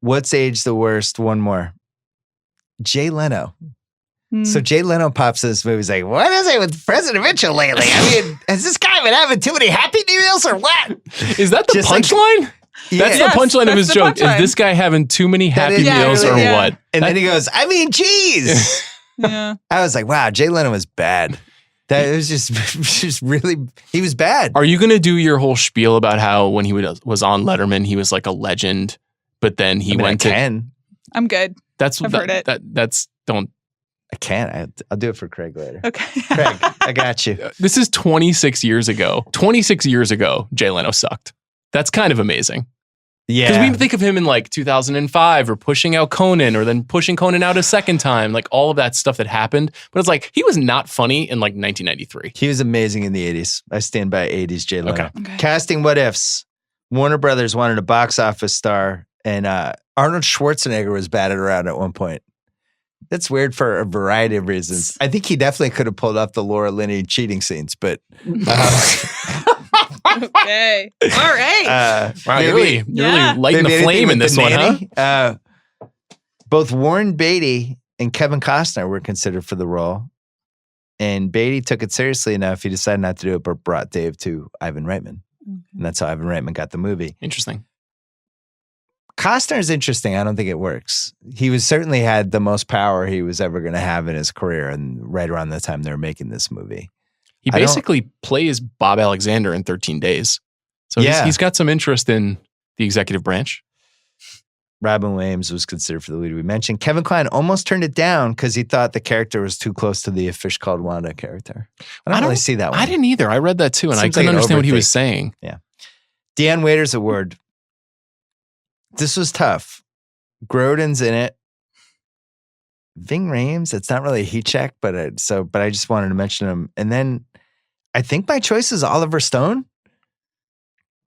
What's aged the worst? One more. Jay Leno. So Jay Leno pops in this movie. He's like, what is it with President Mitchell lately? I mean, has this guy been having too many Happy Meals or what? Is that the Just like- punchline? That's Yeah. the punchline of that's his the joke. punchline. Is this guy having too many Happy is- Yeah, Meals really, or yeah. what? And then he goes, I mean, geez. Yeah. I was like, wow, Jay Leno was bad. That it was just really, he was bad. Are you going to do your whole spiel about how when he was on Letterman, he was like a legend, but then he went to... Ken. I'm good. That's I've heard it. That's don't... I can't. I'll do it for Craig later. Okay. Craig, I got you. This is 26 years ago. 26 years ago, Jay Leno sucked. That's kind of amazing. Because Yeah. we think of him in like 2005 or pushing out Conan or then pushing Conan out a second time, like all of that stuff that happened. But it's like, he was not funny in like 1993. He was amazing in the 80s. I stand by 80s Jay Leno. Okay. Casting what ifs. Warner Brothers wanted a box office star, and Arnold Schwarzenegger was batted around at one point. That's weird for a variety of reasons. I think he definitely could have pulled off the Laura Linney cheating scenes, but Okay. All right. Wow, you're really lighting maybe the flame anything in with this the one, huh? nanny. Both Warren Beatty and Kevin Costner were considered for the role. And Beatty took it seriously enough, he decided not to do it, but brought Dave to Ivan Reitman. And that's how Ivan Reitman got the movie. Interesting. Costner is interesting. I don't think it works. He was certainly had the most power he was ever going to have in his career. And right around the time they were making this movie. He basically plays Bob Alexander in 13 Days. So he's got some interest in the executive branch. Robin Williams was considered for the lead we mentioned. Kevin Kline almost turned it down because he thought the character was too close to the A Fish Called Wanda character. I don't really see that one. I didn't either. I read that too, and I Seems couldn't like an understand what he was overthink. saying. Yeah. Deanne Waiters Award. This was tough. Grodin's in it. Ving Rhames, it's not really a heat check, but I just wanted to mention him. And then I think my choice is Oliver Stone.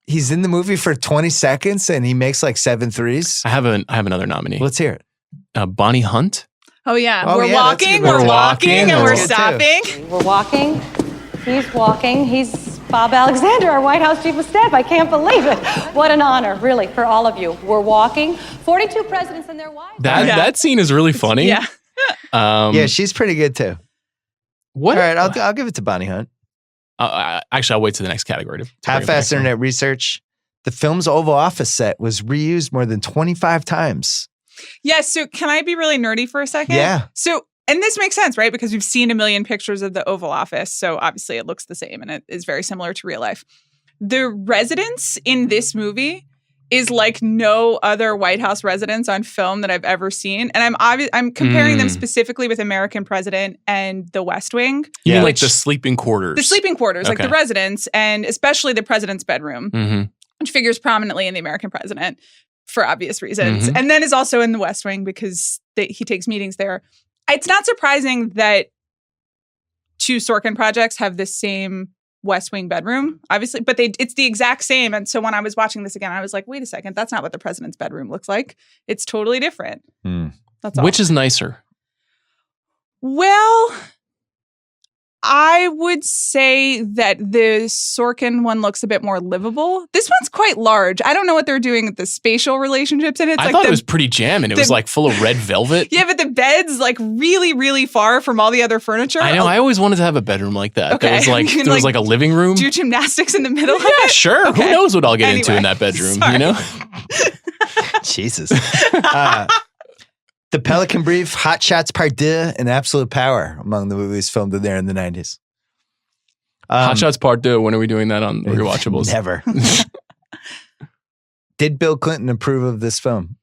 He's in the movie for 20 seconds and he makes like 7 threes. I have another nominee. Let's hear it. Bonnie Hunt. Oh, yeah. Oh, We're yeah, that's a walking, good one. we're walking, and That's we're good, too. stopping. We're walking. He's walking. He's Bob Alexander, our White House Chief of Staff. I can't believe it. What an honor, really, for all of you. We're walking. 42 presidents and their wives. That scene is really funny. Yeah. Yeah, she's pretty good too. What? All right, I'll give it to Bonnie Hunt. Actually, I'll wait to the next category. Half-assed internet research. The film's Oval Office set was reused more than 25 times. Yeah, so can I be really nerdy for a second? Yeah. So, and this makes sense, right? Because we've seen a million pictures of the Oval Office. So obviously it looks the same and it is very similar to real life. The residence in this movie is like no other White House residence on film that I've ever seen. And I'm comparing them specifically with American President and The West Wing. You mean like the sleeping quarters? The sleeping quarters, like Okay. the residence, and especially the president's bedroom, which figures prominently in The American President for obvious reasons. Mhm. And then is also in The West Wing because he takes meetings there. It's not surprising that 2 Sorkin projects have the same West Wing bedroom, obviously, but it's the exact same. And so when I was watching this again, I was like, wait a second, that's not what the president's bedroom looks like. It's totally different. That's all. Which is nicer? Well, I would say that the Sorkin one looks a bit more livable. This one's quite large. I don't know what they're doing with the spatial relationships in it. I thought it was pretty jamming. It was like full of red velvet. Yeah, but the bed's like really, really far from all the other furniture. I know. I always wanted to have a bedroom like that. Okay. There was like a living room. Do gymnastics in the middle of it? Yeah, sure. Okay. Who knows what I'll get into in that bedroom, Sorry. you know? Jesus. The Pelican Brief, Hot Shots Part 2, and Absolute Power among the movies filmed in there in the 90s. Hot Shots Part 2, when are we doing that on Rewatchables? Never. Did Bill Clinton approve of this film?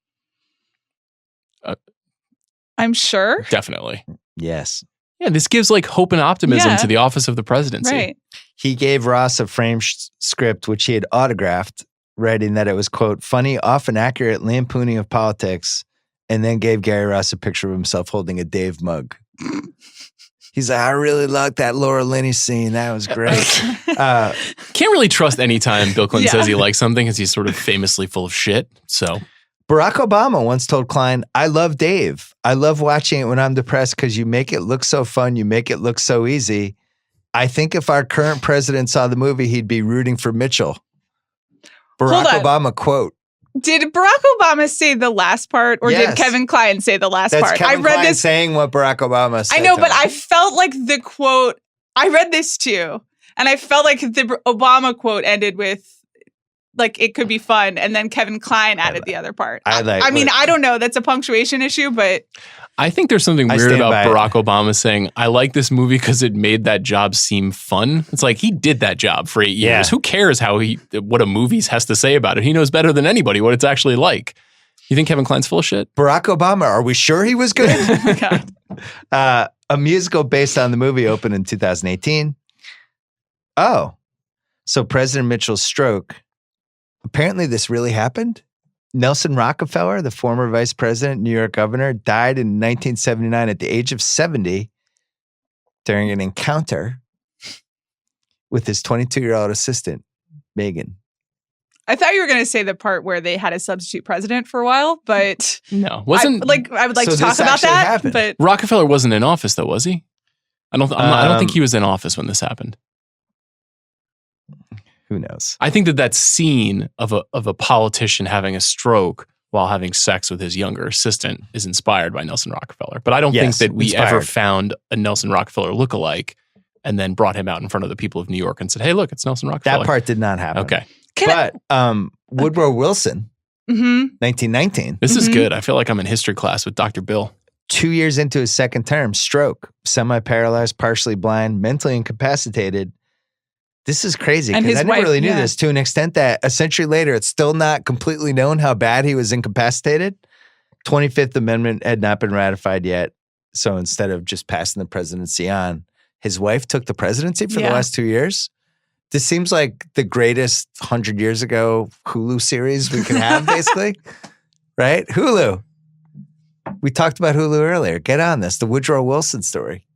I'm sure. Definitely. Yes. Yeah, this gives like hope and optimism to the office of the presidency. Right. He gave Ross a framed script, which he had autographed, writing that it was, quote, funny, often accurate lampooning of politics, and then gave Gary Ross a picture of himself holding a Dave mug. He's like, I really liked that Laura Linney scene. That was great. Can't really trust any time Bill Clinton says he likes something because he's sort of famously full of shit. So Barack Obama once told Kline, I love Dave. I love watching it when I'm depressed because you make it look so fun. You make it look so easy. I think if our current president saw the movie, he'd be rooting for Mitchell. Barack Obama quote. Did Barack Obama say the last part, or did Kevin Kline say the last part? Kevin I read Kline this saying what Barack Obama said. I know, to but him. I felt like the quote. I read this too, and I felt like the Obama quote ended with like it could be fun, and then Kevin Kline added the other part. I mean, I don't know. That's a punctuation issue, but I think there's something weird about Barack Obama saying, I like this movie because it made that job seem fun. It's like he did that job for 8 years. Yeah. Who cares what a movie has to say about it? He knows better than anybody what it's actually like. You think Kevin Kline's full of shit? Barack Obama, are we sure he was good? A musical based on the movie opened in 2018. Oh, so President Mitchell's stroke. Apparently this really happened. Nelson Rockefeller, the former vice president, New York governor, died in 1979 at the age of 70 during an encounter with his 22-year-old assistant, Megan. I thought you were going to say the part where they had a substitute president for a while, but no, wasn't I would like to talk about that. Happened. But Rockefeller wasn't in office, though, was he? I don't think he was in office when this happened. Who knows? I think that scene of a politician having a stroke while having sex with his younger assistant is inspired by Nelson Rockefeller. But I don't think that we ever found a Nelson Rockefeller lookalike and then brought him out in front of the people of New York and said, hey, look, it's Nelson Rockefeller. That part did not happen. Okay. But Woodrow Wilson, 1919. This is good. I feel like I'm in history class with Dr. Bill. 2 years into his second term, stroke, semi-paralyzed, partially blind, mentally incapacitated. This is crazy because I never really knew this to an extent that a century later, it's still not completely known how bad he was incapacitated. 25th Amendment had not been ratified yet. So instead of just passing the presidency on, his wife took the presidency for the last 2 years. This seems like the greatest 100 years ago Hulu series we could have, basically. Right? Hulu. We talked about Hulu earlier. Get on this. The Woodrow Wilson story.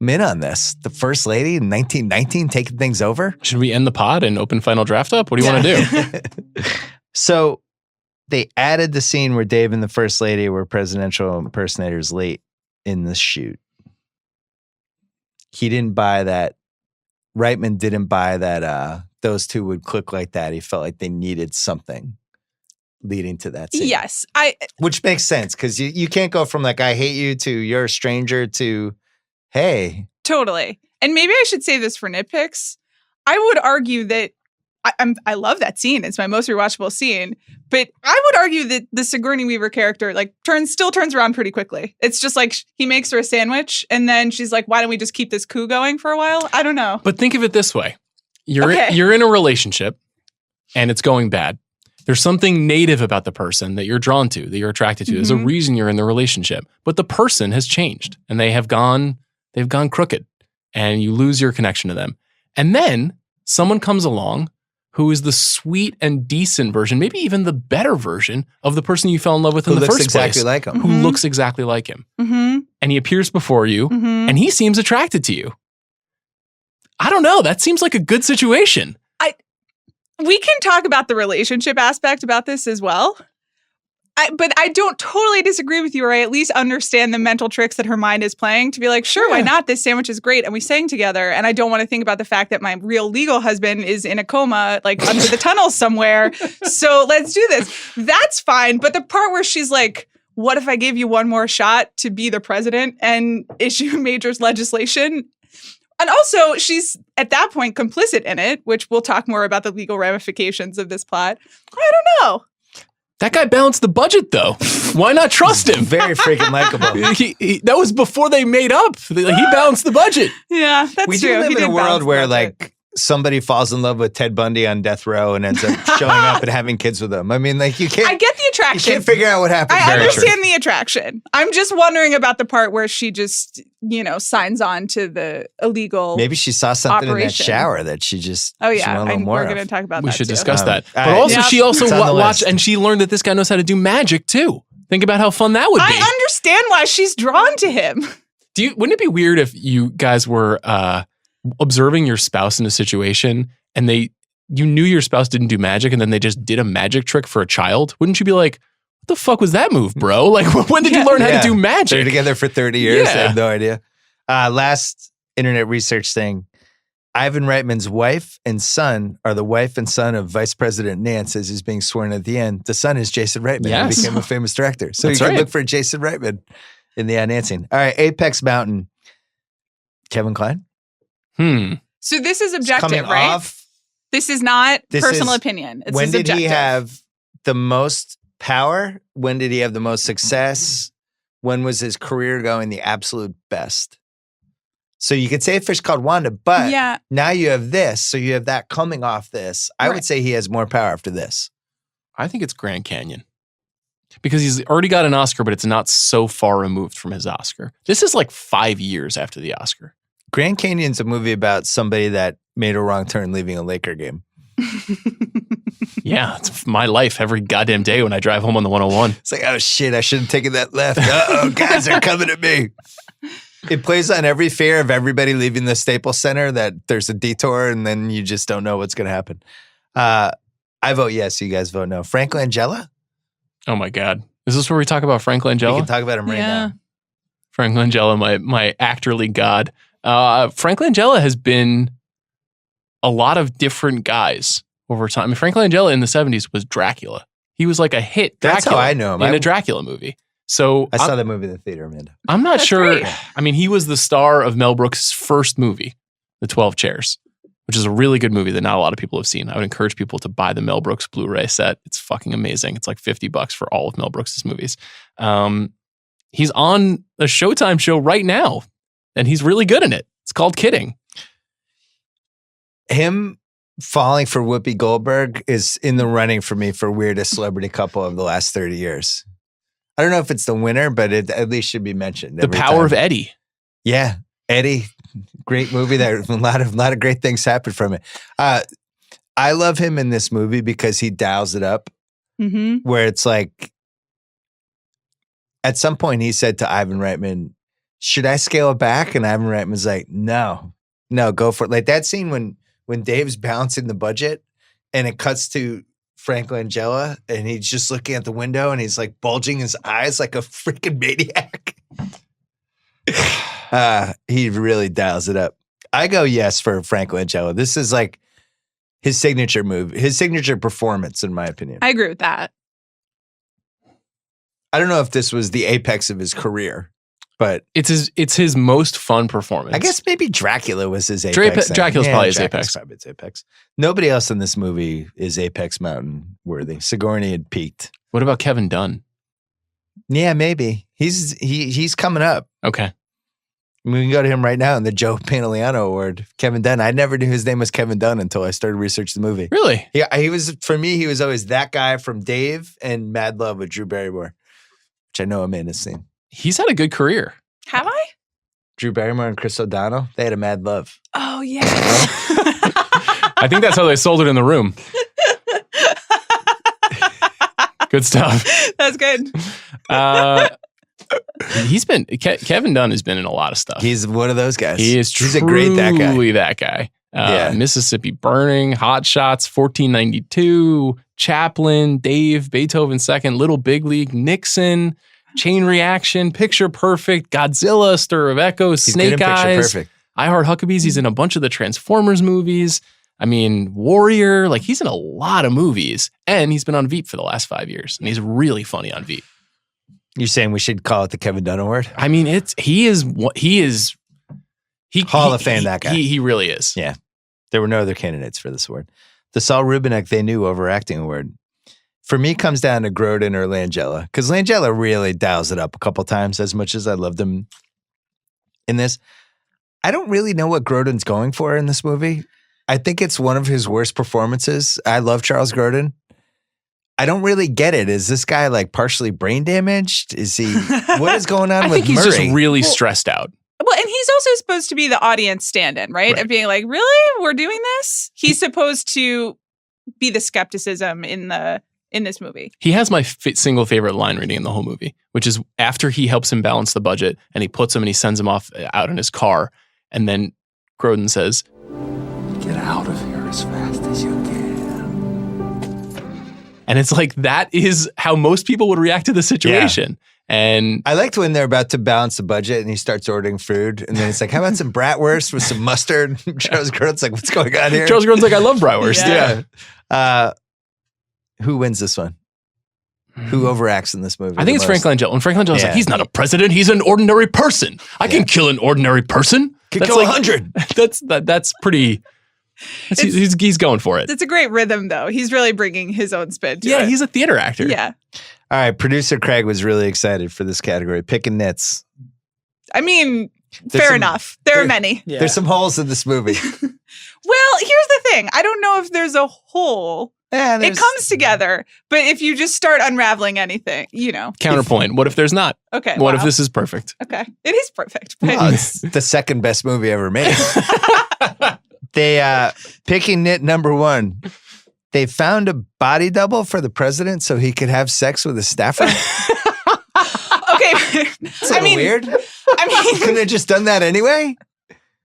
I'm in on this. The first lady in 1919 taking things over. Should we end the pod and open final draft up? What do you want to do? So they added the scene where Dave and the first lady were presidential impersonators late in the shoot. He didn't buy that. Reitman didn't buy that those two would click like that. He felt like they needed something leading to that scene. Yes. Which makes sense because you can't go from like, I hate you to you're a stranger to, hey. Totally. And maybe I should say this for nitpicks. I would argue that I love that scene. It's my most rewatchable scene. But I would argue that the Sigourney Weaver character still turns around pretty quickly. It's just like he makes her a sandwich and then she's like, why don't we just keep this coup going for a while? I don't know. But think of it this way. You're in a relationship and it's going bad. There's something native about the person that you're drawn to, that you're attracted to. There's a reason you're in the relationship. But the person has changed and they've gone crooked and you lose your connection to them. And then someone comes along who is the sweet and decent version, maybe even the better version of the person you fell in love with in the first place. Who looks exactly like him. Who looks exactly like him. Mm-hmm. And he appears before you and he seems attracted to you. I don't know. That seems like a good situation. We can talk about the relationship aspect about this as well. But I don't totally disagree with you, or I at least understand the mental tricks that her mind is playing to be like, sure, why not? This sandwich is great. And we sang together. And I don't want to think about the fact that my real legal husband is in a coma, like under the tunnels somewhere. So let's do this. That's fine. But the part where she's like, what if I gave you one more shot to be the president and issue major legislation? And also, she's at that point complicit in it, which we'll talk more about the legal ramifications of this plot. I don't know. That guy balanced the budget, though. Why not trust him? Very freaking likable. That was before they made up. He balanced the budget. Yeah, that's true. We do live in a world where, like, somebody falls in love with Ted Bundy on death row and ends up showing up and having kids with him. I mean, like, you can't. I get the attraction. You can't figure out what happened. I understand the attraction. I'm just wondering about the part where she just, signs on to the illegal. Maybe she saw something operation in that shower that she just. Oh yeah, she wanted more we're going to talk about. We that should too. discuss that. But right. also, she also watched list. and she learned that this guy knows how to do magic too. Think about how fun that would be. I understand why she's drawn to him. Wouldn't it be weird if you guys were observing your spouse in a situation and you knew your spouse didn't do magic and then they just did a magic trick for a child? Wouldn't you be like, what the fuck was that move, bro? Like, when did you learn how to do magic? They're together for 30 years. I have no idea. Last internet research thing. Ivan Reitman's wife and son are the wife and son of Vice President Nance, as he's being sworn at the end. The son is Jason Reitman, who became a famous director. So you can look for Jason Reitman in the announcing. All right, Apex Mountain. Kevin Kline? So this is objective, coming right? off. This is not personal is, opinion. It's when did objective. he have the most power? When did he have the most success? When was his career going the absolute best? So you could say a fish called Wanda, but now you have this. So you have that coming off this. I would say he has more power after this. I think it's Grand Canyon. Because he's already got an Oscar, but it's not so far removed from his Oscar. This is like 5 years after the Oscar. Grand Canyon's a movie about somebody that made a wrong turn leaving a Laker game. Yeah, it's my life every goddamn day when I drive home on the 101. It's like, oh shit, I should have taken that left. Uh-oh, guys are coming at me. It plays on every fear of everybody leaving the Staples Center that there's a detour and then you just don't know what's going to happen. I vote yes, you guys vote no. Frank Langella? Oh my God. Is this where we talk about Frank Langella? We can talk about him right now. Frank Langella, my actorly god. Frank Langella has been a lot of different guys over time. I mean, Frank Langella in the 70s was Dracula. He was like a hit Dracula. That's how I know him. In a Dracula movie. So I saw that movie in the theater, Amanda. I'm not sure. Great. I mean, he was the star of Mel Brooks' first movie, The 12 Chairs, which is a really good movie that not a lot of people have seen. I would encourage people to buy the Mel Brooks Blu-ray set. It's fucking amazing. It's like $50 for all of Mel Brooks' movies. He's on a Showtime show right now, and he's really good in it. It's called Kidding. Him falling for Whoopi Goldberg is in the running for me for weirdest celebrity couple of the last 30 years. I don't know if it's the winner, but it at least should be mentioned. The Power of Eddie. Yeah, Eddie. Great movie. That a lot of great things happened from it. I love him in this movie because he dials it up. Mm-hmm. Where it's like, at some point he said to Ivan Reitman, "Should I scale it back?" And Ivan Reitman's like, "No, go for it." Like that scene when Dave's balancing the budget, and it cuts to Frank Langella, and he's just looking at the window, and he's like bulging his eyes like a freaking maniac. He really dials it up. I go yes for Frank Langella. This is like his signature move, his signature performance, in my opinion. I agree with that. I don't know if this was the apex of his career, but it's his most fun performance. I guess maybe Dracula was his apex. Dracula's probably his apex. Probably his apex. Nobody else in this movie is Apex Mountain worthy. Sigourney had peaked. What about Kevin Dunn? Yeah, maybe he's coming up. Okay. We can go to him right now in the Joe Pantoliano Award. Kevin Dunn. I never knew his name was Kevin Dunn until I started researching the movie. Really? Yeah, he was, for me, he was always that guy from Dave and Mad Love with Drew Barrymore, which I know Amanda's seen. He's had a good career. Have I? Drew Barrymore and Chris O'Donnell, they had a Mad Love. Oh, yeah. I think that's how they sold it in the room. Good stuff. That's good. Kevin Dunn has been in a lot of stuff. He's one of those guys. He's a great that guy. Truly that guy. Yeah. Mississippi Burning, Hot Shots, 1492, Chaplin, Dave, Beethoven Second, Little Big League, Nixon, Chain Reaction, Picture Perfect, Godzilla, Stir of Echoes, Snake Eyes, I Heart Huckabees. He's in a bunch of the Transformers movies. I mean, Warrior. Like, he's in a lot of movies, and he's been on Veep for the last 5 years, and he's really funny on Veep. You're saying we should call it the Kevin Dunn Award? I mean, he is Hall of Fame, that guy. He really is. Yeah. There were no other candidates for this award. The Saul Rubinek They Knew Overacting Award, for me, comes down to Grodin or Langella, because Langella really dials it up a couple times, as much as I loved him in this. I don't really know what Grodin's going for in this movie. I think it's one of his worst performances. I love Charles Grodin. I don't really get it. Is this guy like partially brain damaged? Is he, what is going on with Murray? I think he's just really stressed out. Well, and he's also supposed to be the audience stand-in, right? Of being like, really? We're doing this? He's supposed to be the skepticism in this movie. He has my single favorite line reading in the whole movie, which is after he helps him balance the budget and he puts him and he sends him off out in his car. And then Grodin says, "Get out of here as fast as you can." And it's like, that is how most people would react to the situation. Yeah. And I liked when they're about to balance the budget and he starts ordering food. And then it's like, how about some bratwurst with some mustard? Charles Grodin's like, what's going on here? Charles Grodin's like, I love bratwurst. Yeah. Who wins this one? Who overacts in this movie? I think it's Frank Langella. And Frank Langella's like, he's not a president. He's an ordinary person. I can kill an ordinary person. Could kill 100. That's pretty... He's going for it. It's a great rhythm, though. He's really bringing his own spin to it. Yeah, he's a theater actor. Yeah. All right, producer Craig was really excited for this category. Picking nits. I mean, fair enough. There are many. Yeah. There's some holes in this movie. Well, here's the thing. I don't know if there's a hole. It comes together. But if you just start unraveling anything, you know. Counterpoint. What if there's not? Okay. What if this is perfect? Okay. It is perfect. Well, it's the second best movie ever made. They, picking nit number one. They found a body double for the president so he could have sex with a staffer. Okay. I mean, weird. Couldn't have just done that anyway?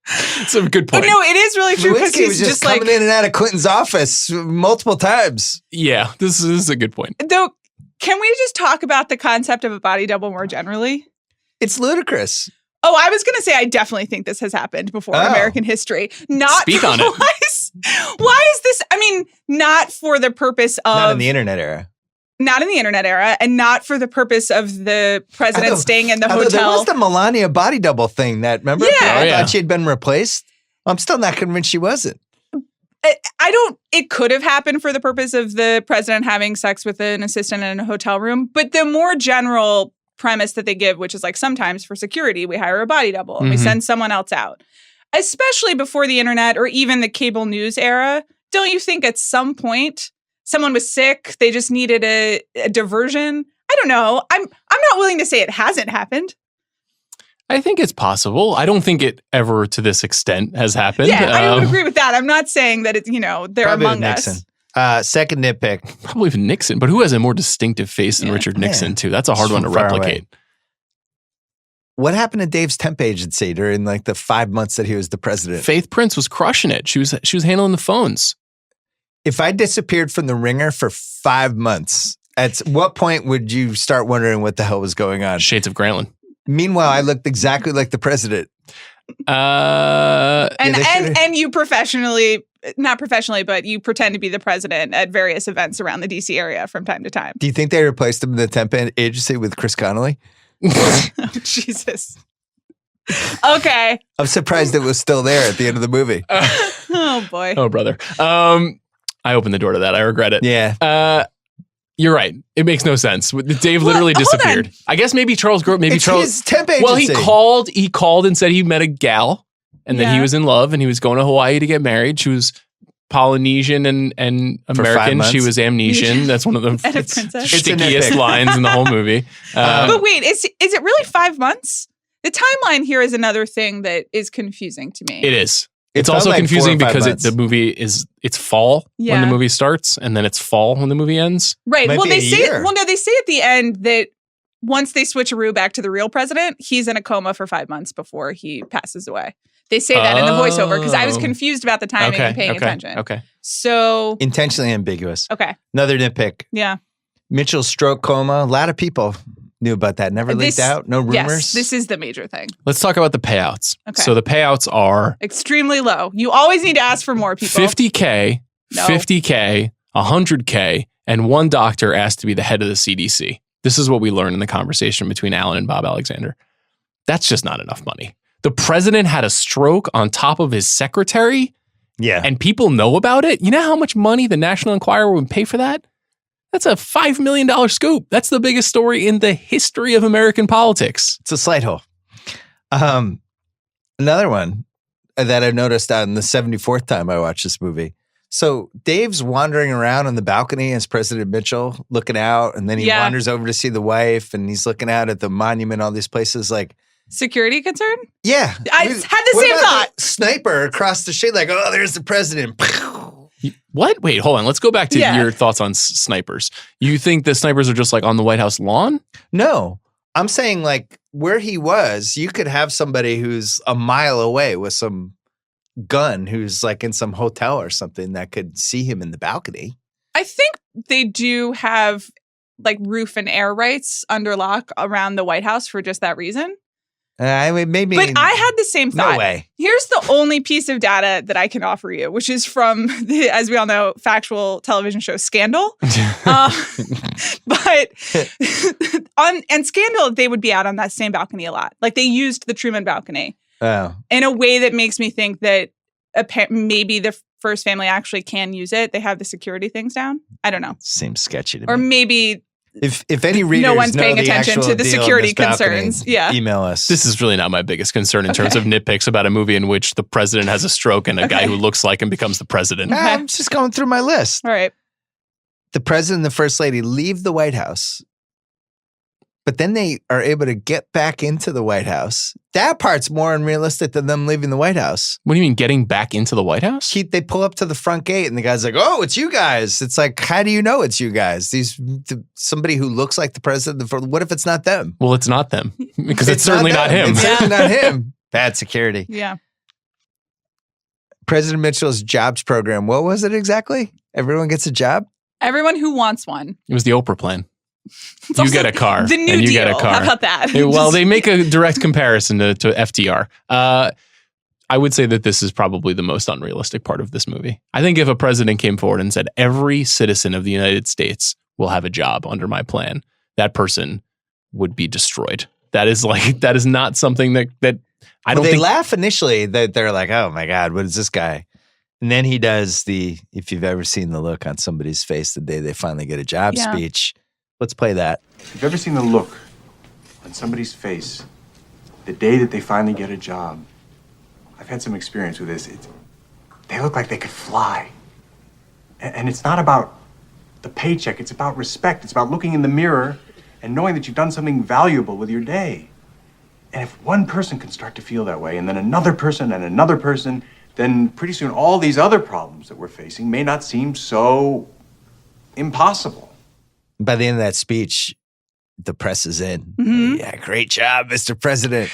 It's a good point. No, it is really true because he's was just coming in and out of Clinton's office multiple times. Yeah, this is a good point. Though, can we just talk about the concept of a body double more generally? It's ludicrous. Oh, I was going to say I definitely think this has happened before in American history. Speak on it. Why is this? I mean, not for the purpose of... Not in the internet era. Not in the internet era, and not for the purpose of the president staying in the hotel. There was the Melania body double thing that, remember? Yeah. I thought she had been replaced. I'm still not convinced she wasn't. It could have happened for the purpose of the president having sex with an assistant in a hotel room, but the more general premise that they give, which is like, sometimes for security, we hire a body double and we send someone else out. Especially before the internet or even the cable news era, don't you think at some point someone was sick, they just needed a diversion? I don't know. I'm not willing to say it hasn't happened. I think it's possible. I don't think it ever to this extent has happened. Yeah, I would agree with that. I'm not saying that it's, they're among Nixon. us. Second nitpick. Probably even Nixon, but who has a more distinctive face than Richard Nixon, too? That's a hard one to replicate. What happened to Dave's temp agency during like the 5 months that he was the president? Faith Prince was crushing it. She was handling the phones. If I disappeared from the Ringer for 5 months, at what point would you start wondering what the hell was going on? Shades of Grantland. Meanwhile, I looked exactly like the president. And you not professionally, but you pretend to be the president at various events around the DC area from time to time. Do you think they replaced him in the temp agency with Chris Connolly? Oh, Jesus. Okay. I'm surprised it was still there at the end of the movie. Oh, boy. Oh, brother. I opened the door to that. I regret it. Yeah. You're right. It makes no sense. Dave literally disappeared. I guess maybe Charles Grodin. It's his temp agency. Well, he called and said he met a gal, and then he was in love, and he was going to Hawaii to get married. She was Polynesian and American. She was Amnesian. That's one of the stickiest lines in the whole movie. But wait, is it really 5 months? The timeline here is another thing that is confusing to me. It is. It's also like confusing because the movie it's fall when the movie starts, and then it's fall when the movie ends. Right. Well, they say at the end that once they switcheroo back to the real president, he's in a coma for 5 months before he passes away. They say that in the voiceover because I was confused about the timing and paying attention. Okay. So Intentionally ambiguous. okay. Another nitpick. Yeah. Mitchell's stroke coma. A lot of people knew about that. Never leaked out. No rumors. Yes, this is the major thing. Let's talk about the payouts. Okay. So the payouts are Extremely low. You always need to ask for more, people. 50K, No. 50K, 100K, and one doctor asked to be the head of the CDC. This is what we learned in the conversation between Alan and Bob Alexander. That's just not enough money. The president had a stroke on top of his secretary, Yeah. and people know about it. You know how much money the National Enquirer would pay for that? That's a $5 million scoop. That's the biggest story in the history of American politics. It's a slight hole. Another one that I've noticed on the 74th time I watched this movie. So Dave's wandering around on the balcony as President Mitchell, looking out, and then he wanders over to see the wife, and he's looking out at the monument, all these places. Like, security concern? yeah, I had the same thought. Sniper across the street, like, oh, there's the president. What? Wait, hold on. Let's go back to your thoughts on snipers. You think the snipers are just like on the White House lawn? No, I'm saying like where he was, you could have somebody who's a mile away with some gun who's like in some hotel or something that could see him in the balcony. I think they do have like roof and air rights under lock around the White House for just that reason. I mean, maybe. But I had the same thought. No way. Here's the only piece of data that I can offer you, which is from the, as we all know, factual television show Scandal. But on Scandal, they would be out on that same balcony a lot. Like they used the Truman balcony in a way that makes me think that maybe the first family actually can use it. They have the security things down. I don't know. Seems sketchy to me. Or maybe if any readers no one's know paying the attention actual to the deal security in this balcony, concerns. Yeah. Email us. This is really not my biggest concern in terms of nitpicks about a movie in which the president has a stroke and a guy who looks like him becomes the president. I'm just going through my list. All right. The president and the first lady leave the White House, but then they are able to get back into the White House. That part's more unrealistic than them leaving the White House. What do you mean getting back into the White House? They pull up to the front gate and the guy's like, oh, it's you guys. It's like, how do you know it's you guys? Somebody who looks like the president. What if it's not them? Well, it's not them because it's certainly not him. It's certainly not him. Bad security. Yeah. President Mitchell's jobs program. What was it exactly? Everyone gets a job? Everyone who wants one. It was the Oprah plan. It's you also get a car. The New and you Deal. get a car. How about that? Well, they make a direct comparison to FDR. I would say that this is probably the most unrealistic part of this movie. I think if a president came forward and said, every citizen of the United States will have a job under my plan, that person would be destroyed. That is not something that I don't think. They laugh initially that they're like, oh my God, what is this guy? And then he does if you've ever seen the look on somebody's face the day they finally get a job speech. Let's play that. If you've ever seen the look on somebody's face the day that they finally get a job, I've had some experience with this. They look like they could fly. And it's not about the paycheck. It's about respect. It's about looking in the mirror and knowing that you've done something valuable with your day. And if one person can start to feel that way, and then another person and another person, then pretty soon all these other problems that we're facing may not seem so impossible. By the end of that speech, the press is in. Mm-hmm. Yeah, great job, Mr. President.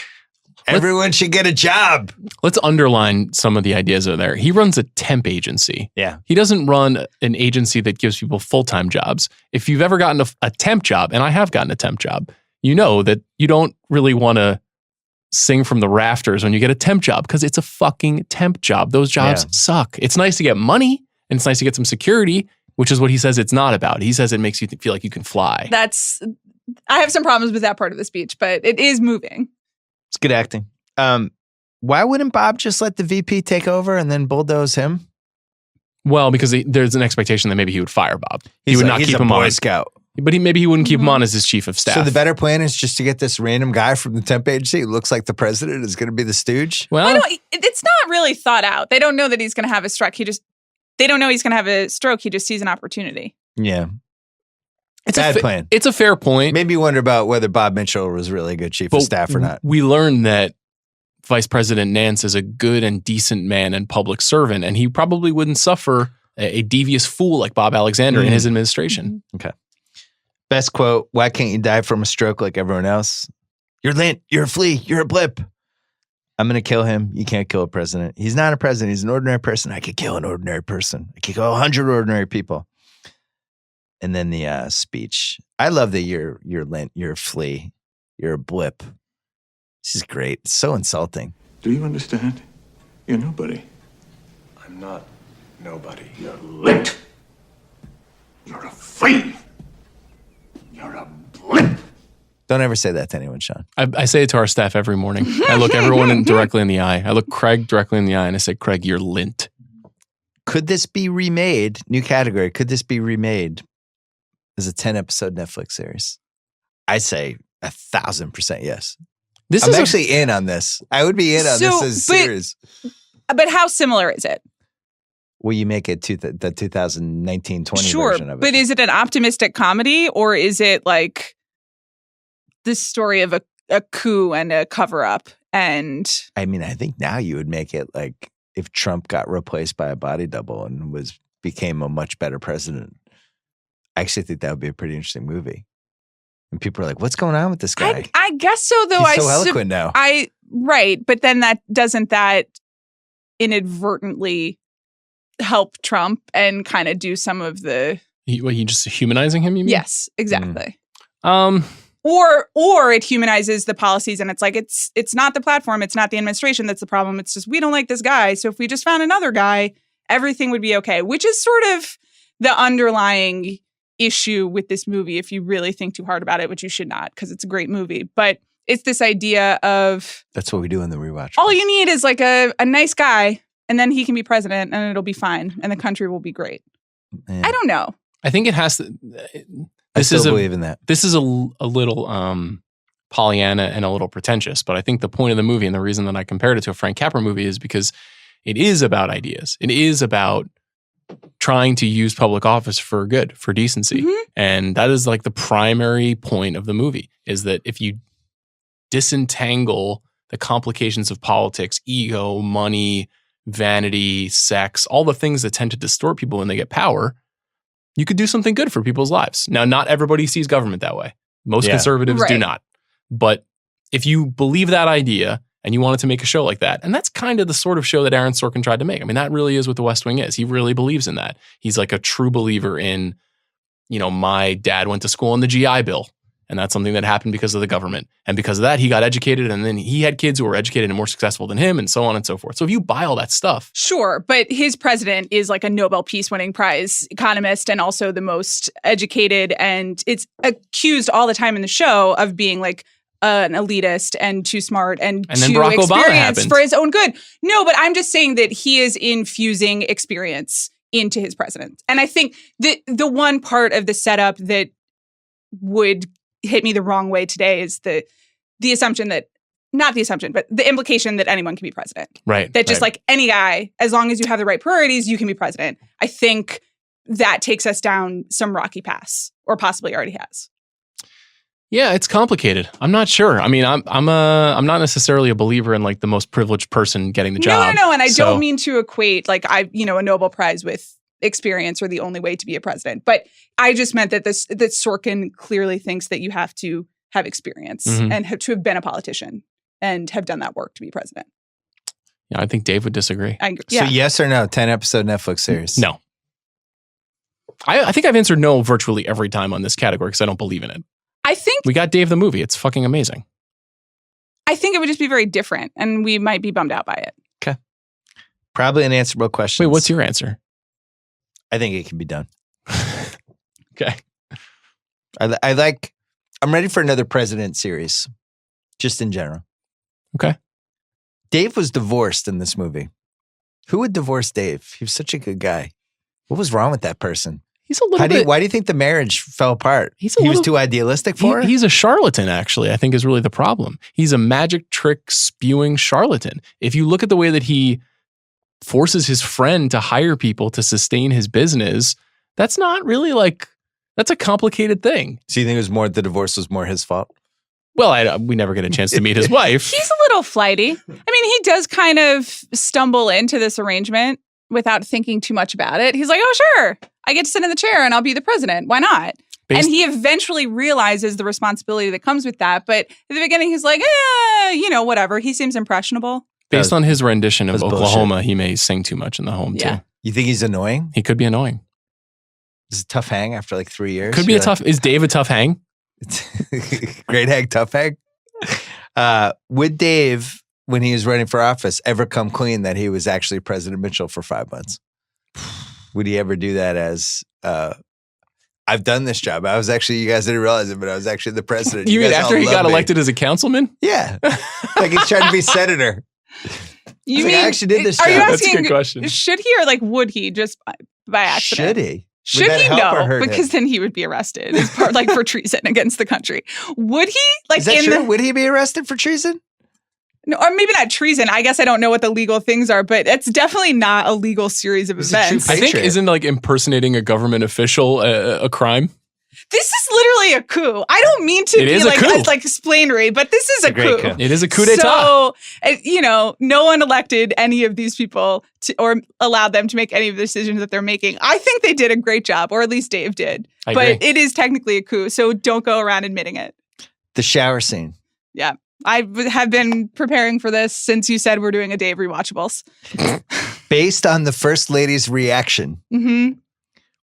Everyone should get a job. Let's underline some of the ideas that are there. He runs a temp agency. Yeah. He doesn't run an agency that gives people full-time jobs. If you've ever gotten a temp job, and I have gotten a temp job, you know that you don't really want to sing from the rafters when you get a temp job because it's a fucking temp job. Those jobs suck. It's nice to get money and it's nice to get some security, which is what he says it's not about. He says it makes you feel like you can fly. I have some problems with that part of the speech, but it is moving. It's good acting. Why wouldn't Bob just let the VP take over and then bulldoze him? Well, because there's an expectation that maybe he would fire Bob. He would not keep him on. Boy Scout. But maybe he wouldn't keep him on as his chief of staff. So the better plan is just to get this random guy from the temp agency who looks like the president is going to be the stooge? Well, it's not really thought out. They don't know that he's going to have a stroke. They don't know he's going to have a stroke. He just sees an opportunity. Yeah. It's Bad plan. It's a fair point. Maybe you wonder about whether Bob Mitchell was really a good chief of staff or not. We learned that Vice President Nance is a good and decent man and public servant, and he probably wouldn't suffer a devious fool like Bob Alexander in his administration. Okay. Best quote, why can't you die from a stroke like everyone else? You're lint, you're a flea, you're a blip. I'm going to kill him. You can't kill a president. He's not a president. He's an ordinary person. I could kill an ordinary person. I could kill 100 ordinary people. And then the speech. I love that you're Lent, you're a flea, you're a blip. This is great. It's so insulting. Do you understand? You're nobody. I'm not nobody. You're lint. You're a flea. You're a blip. Don't ever say that to anyone, Sean. I say it to our staff every morning. I look everyone directly in the eye. I look Craig directly in the eye and I say, Craig, you're lint. Could this be remade? New category. Could this be remade as a 10-episode Netflix series? I say 1,000% yes. I'm actually in on this. I would be in on this as a series. But how similar is it? Will you make it to the 2019-20 Sure, version of it? but is it an optimistic comedy or is it like the story of a coup and a cover-up? And I mean, I think now you would make it like if Trump got replaced by a body double and became a much better president. I actually think that would be a pretty interesting movie. And people are like, what's going on with this guy? I guess so, though. He's so eloquent now. Right, but then doesn't that inadvertently help Trump and kind of do some of the... You just humanizing him, you mean? Yes, exactly. Or it humanizes the policies and it's like, it's not the platform, it's not the administration that's the problem. It's just, we don't like this guy. So if we just found another guy, everything would be okay, which is sort of the underlying issue with this movie if you really think too hard about it, which you should not because it's a great movie. But it's this idea of... That's what we do in the rewatch. All you need is like a nice guy and then he can be president and it'll be fine and the country will be great. Yeah. I don't know. I think it has to... I still believe in that. This is a little Pollyanna and a little pretentious, but I think the point of the movie and the reason that I compared it to a Frank Capra movie is because it is about ideas. It is about trying to use public office for good, for decency. Mm-hmm. And that is like the primary point of the movie, is that if you disentangle the complications of politics, ego, money, vanity, sex, all the things that tend to distort people when they get power, you could do something good for people's lives. Now, not everybody sees government that way. Most conservatives do not. But if you believe that idea and you wanted to make a show like that, and that's kind of the sort of show that Aaron Sorkin tried to make. I mean, that really is what The West Wing is. He really believes in that. He's like a true believer in, my dad went to school on the GI Bill, and that's something that happened because of the government. And because of that, he got educated, and then he had kids who were educated and more successful than him, and so on and so forth. So if you buy all that stuff... Sure, but his president is like a Nobel Peace-winning prize economist and also the most educated, and it's accused all the time in the show of being like an elitist and too smart and too experienced for his own good. No, but I'm just saying that he is infusing experience into his president. And I think that the one part of the setup that would hit me the wrong way today is the assumption that, not the assumption, but the implication that anyone can be president. Right. That just like any guy, as long as you have the right priorities, you can be president. I think that takes us down some rocky paths, or possibly already has. Yeah, it's complicated. I'm not sure. I mean, I'm not necessarily a believer in like the most privileged person getting the job. No, and I don't mean to equate like a Nobel Prize with experience or the only way to be a president. But I just meant that that Sorkin clearly thinks that you have to have experience and have to have been a politician and have done that work to be president. Yeah, I think Dave would disagree. So yes or no, 10-episode Netflix series? No. I think I've answered no virtually every time on this category because I don't believe in it. I think we got Dave the movie. It's fucking amazing. I think it would just be very different and we might be bummed out by it. Okay. Probably an answerable question. Wait, what's your answer? I think it can be done. Okay. I'm ready for another president series, just in general. Okay. Dave was divorced in this movie. Who would divorce Dave? He was such a good guy. What was wrong with that person? He's a little bit... Why do you think the marriage fell apart? He was too idealistic for her? He's a charlatan, actually, I think is really the problem. He's a magic trick spewing charlatan. If you look at the way that he forces his friend to hire people to sustain his business, that's not really that's a complicated thing. So you think the divorce was more his fault? Well, we never get a chance to meet his wife. He's a little flighty. I mean, he does kind of stumble into this arrangement without thinking too much about it. He's like, oh, sure, I get to sit in the chair and I'll be the president. Why not? And he eventually realizes the responsibility that comes with that. But at the beginning, he's like, whatever. He seems impressionable. Based on his rendition of Oklahoma, bullshit. He may sing too much in the home, too. You think he's annoying? He could be annoying. Is it a tough hang after like 3 years? Could be Is Dave a tough hang? Great hang, tough hang. Would Dave, when he was running for office, ever come clean that he was actually President Mitchell for 5 months? Would he ever do that as, I've done this job. I was actually, you guys didn't realize it, but I was actually the president. You mean guys after all he love got me. elected as a councilman? Yeah. Like he's trying to be senator. You mean, I actually did this job. Are you That's a asking, good question. should he or would he just by accident? Should he? Should Would that he? help or No, hurt because him? then he would be arrested as part for treason against the country. Would he? Is that true? Would he be arrested for treason? No, or maybe not treason. I guess I don't know what the legal things are, but it's definitely not a legal series of He's a true events. I think Patriot. isn't like impersonating a government official a crime? This is literally a coup. I don't mean to It be is a like coup. explainery, but this is a great coup. coup. It is a coup d'etat. So, no one elected any of these people or allowed them to make any of the decisions that they're making. I think they did a great job, or at least Dave did. I But agree. it is technically a coup, so don't go around admitting it. The shower scene. Yeah. I have been preparing for this since you said we're doing a Dave Rewatchables. Based on the First Lady's reaction,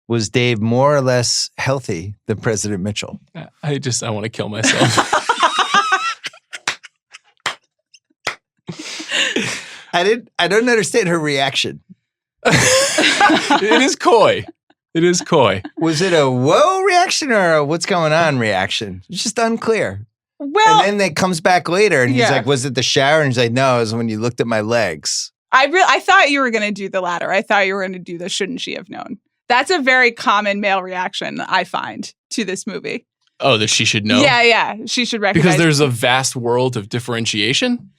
was Dave more or less healthy than President Mitchell? I want to kill myself. I don't understand her reaction. It is coy. It is coy. Was it a whoa reaction or a what's going on reaction? It's just unclear. Well, And then it comes back later and he's Yeah. like, was it the shower? And he's like, no, it was when you looked at my legs. I thought you were going to do the latter. I thought you were going to do the shouldn't she have known. That's a very common male reaction I find to this movie. Oh, that she should know? Yeah. She should recognize. Because there's a vast world of differentiation?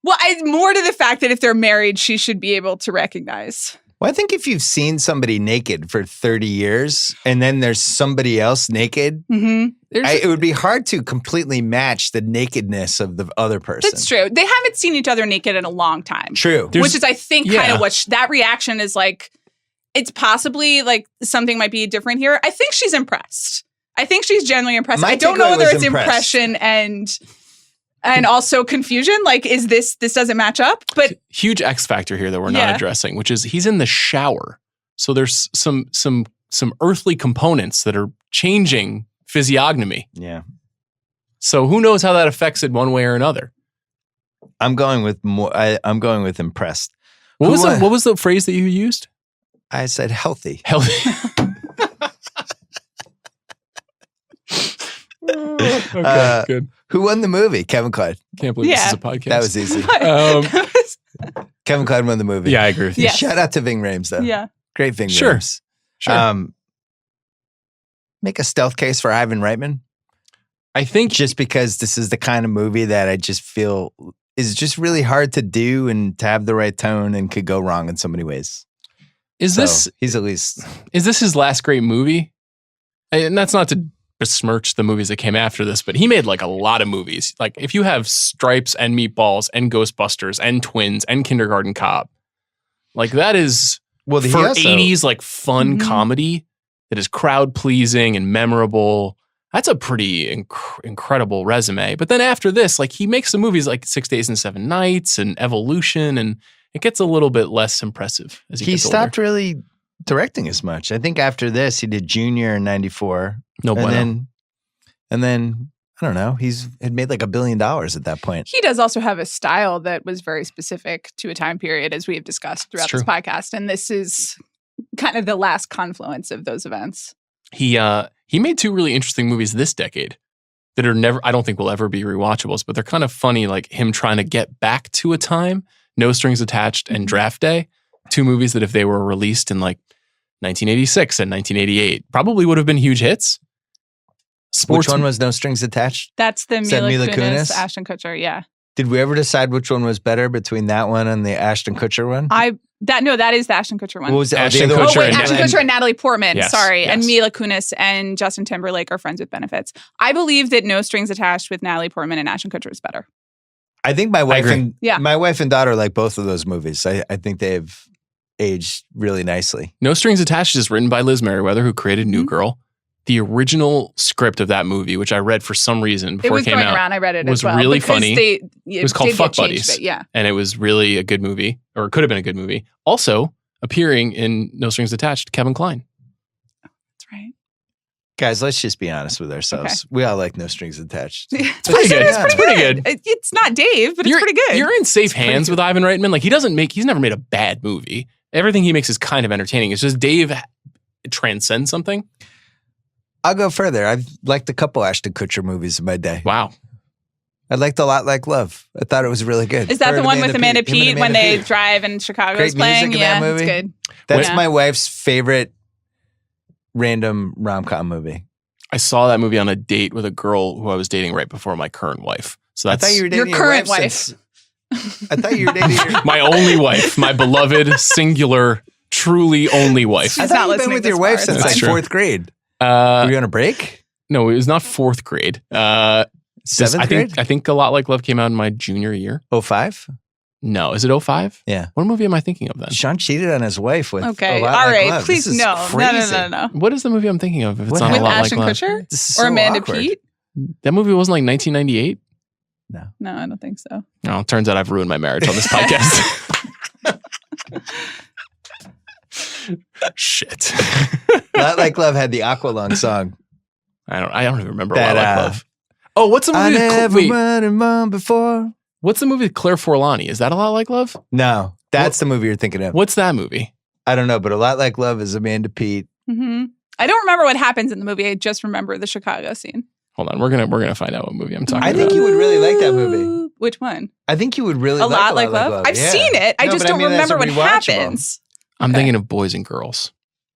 Well, more to the fact that if they're married, she should be able to recognize. Well, I think if you've seen somebody naked for 30 years and then there's somebody else naked, it would be hard to completely match the nakedness of the other person. That's true. They haven't seen each other naked in a long time. True. Which is, I think, kind of what that reaction is like. It's possibly like something might be different here. I think she's impressed. I think she's genuinely impressed. I don't know whether it's impression and also confusion. Like, is this doesn't match up? But huge X factor here that we're not addressing, which is he's in the shower. So there's some earthly components that are changing physiognomy. Yeah. So who knows how that affects it one way or another? I'm going with I'm going with impressed. What was the phrase that you used? I said healthy. Healthy. Okay, good. Who won the movie? Kevin Kline. Can't believe this is a podcast. That was easy. Kevin Kline won the movie. Yeah, I agree with you. Yes. Shout out to Ving Rhames, though. Yeah. Great Ving Sure. Rhames. Sure. Make a stealth case for Ivan Reitman. I think just because this is the kind of movie that I just feel is just really hard to do and to have the right tone and could go wrong in so many ways. He's at least. Is this his last great movie? And that's not to besmirch the movies that came after this, but he made like a lot of movies. Like if you have Stripes and Meatballs and Ghostbusters and Twins and Kindergarten Cop, like that is for 80s like fun comedy that is crowd pleasing and memorable. That's a pretty incredible resume. But then after this, like he makes some movies like 6 Days and 7 Nights and Evolution, and it gets a little bit less impressive as he gets stopped older. really directing as much. I think after this, he did Junior in '94. No bueno. And then I don't know. He's had made like $1 billion at that point. He does also have a style that was very specific to a time period, as we have discussed throughout this podcast. And this is kind of the last confluence of those events. He made 2 really interesting movies this decade that are I don't think will ever be rewatchables, but they're kind of funny, like him trying to get back to a time. No Strings Attached and Draft Day. 2 movies that if they were released in like 1986 and 1988, probably would have been huge hits. Which one was No Strings Attached? That's the Is that Mila Mila Kunis, Kunis? Ashton Kutcher, yeah. Did we ever decide which one was better between that one and the Ashton Kutcher one? That is the Ashton Kutcher one. What was it? Ashton the other Kutcher one? and- Ashton Kutcher and Natalie Portman. Yes, Sorry. yes. And Mila Kunis and Justin Timberlake are friends with benefits. I believe that No Strings Attached with Natalie Portman and Ashton Kutcher is better. I think my wife Yeah. my wife and daughter like both of those movies. I think they've aged really nicely. No Strings Attached is written by Liz Merriweather, who created New Girl. the original script of that movie, which I read for some reason before it came out. It was going around. I read it was as well. really funny. It was called Fuck Buddies. Yeah. And it was really a good movie, or it could have been a good movie. Also, appearing in No Strings Attached, Kevin Kline. That's right. Guys, let's just be honest with ourselves. Okay. We all like No Strings Attached. It's pretty good. It's pretty good. It's not Dave, but it's pretty good. You're in safe hands with Ivan Reitman. Like, he's never made a bad movie. Everything he makes is kind of entertaining. It's just Dave transcends something. I'll go further. I've liked a couple Ashton Kutcher movies in my day. Wow. I liked A Lot Like Love. I thought it was really good. Is that the one with Amanda Peet when they drive and Chicago's playing? Music in Yeah, that movie. it's good. That's my wife's favorite random rom-com movie. I saw that movie on a date with a girl who I was dating right before my current wife. So that's I thought you were dating your current wife. I thought you were dating my only wife, my beloved, singular, truly only wife. I thought you've been with your wife since like fourth grade. Were you on a break? No, it was not fourth grade. Seventh grade? I think A Lot Like Love came out in my junior year. 05? No, is it 05? Yeah. What movie am I thinking of then? Sean cheated on his wife with Okay. A Lot All Like right. Love. Please, This is no. crazy. No. What is the movie I'm thinking of? If it's What not With A Lot Ashton Like Love. Kutcher? This is Or so Amanda awkward. Peet? That movie wasn't like 1998? No, I don't think so. No, it turns out I've ruined my marriage on this podcast. Shit. Lot Like Love had the Aqualung song. I don't even remember That, A Lot Like Love. Oh, what's the movie? I never wait, run a mom before. what's the movie with Claire Forlani? Is that A Lot Like Love? No, that's the movie you're thinking of. What's that movie? I don't know, but A Lot Like Love is Amanda Peet. Mm-hmm. I don't remember what happens in the movie. I just remember the Chicago scene. Hold on, we're gonna find out what movie I'm talking I about. think you would really like that movie. Which one? I think you would really A like Lot Like Love? I've Yeah. seen it. I No, just but don't mean, that's remember a what rewatchable. happens. I'm Okay. thinking of Boys and Girls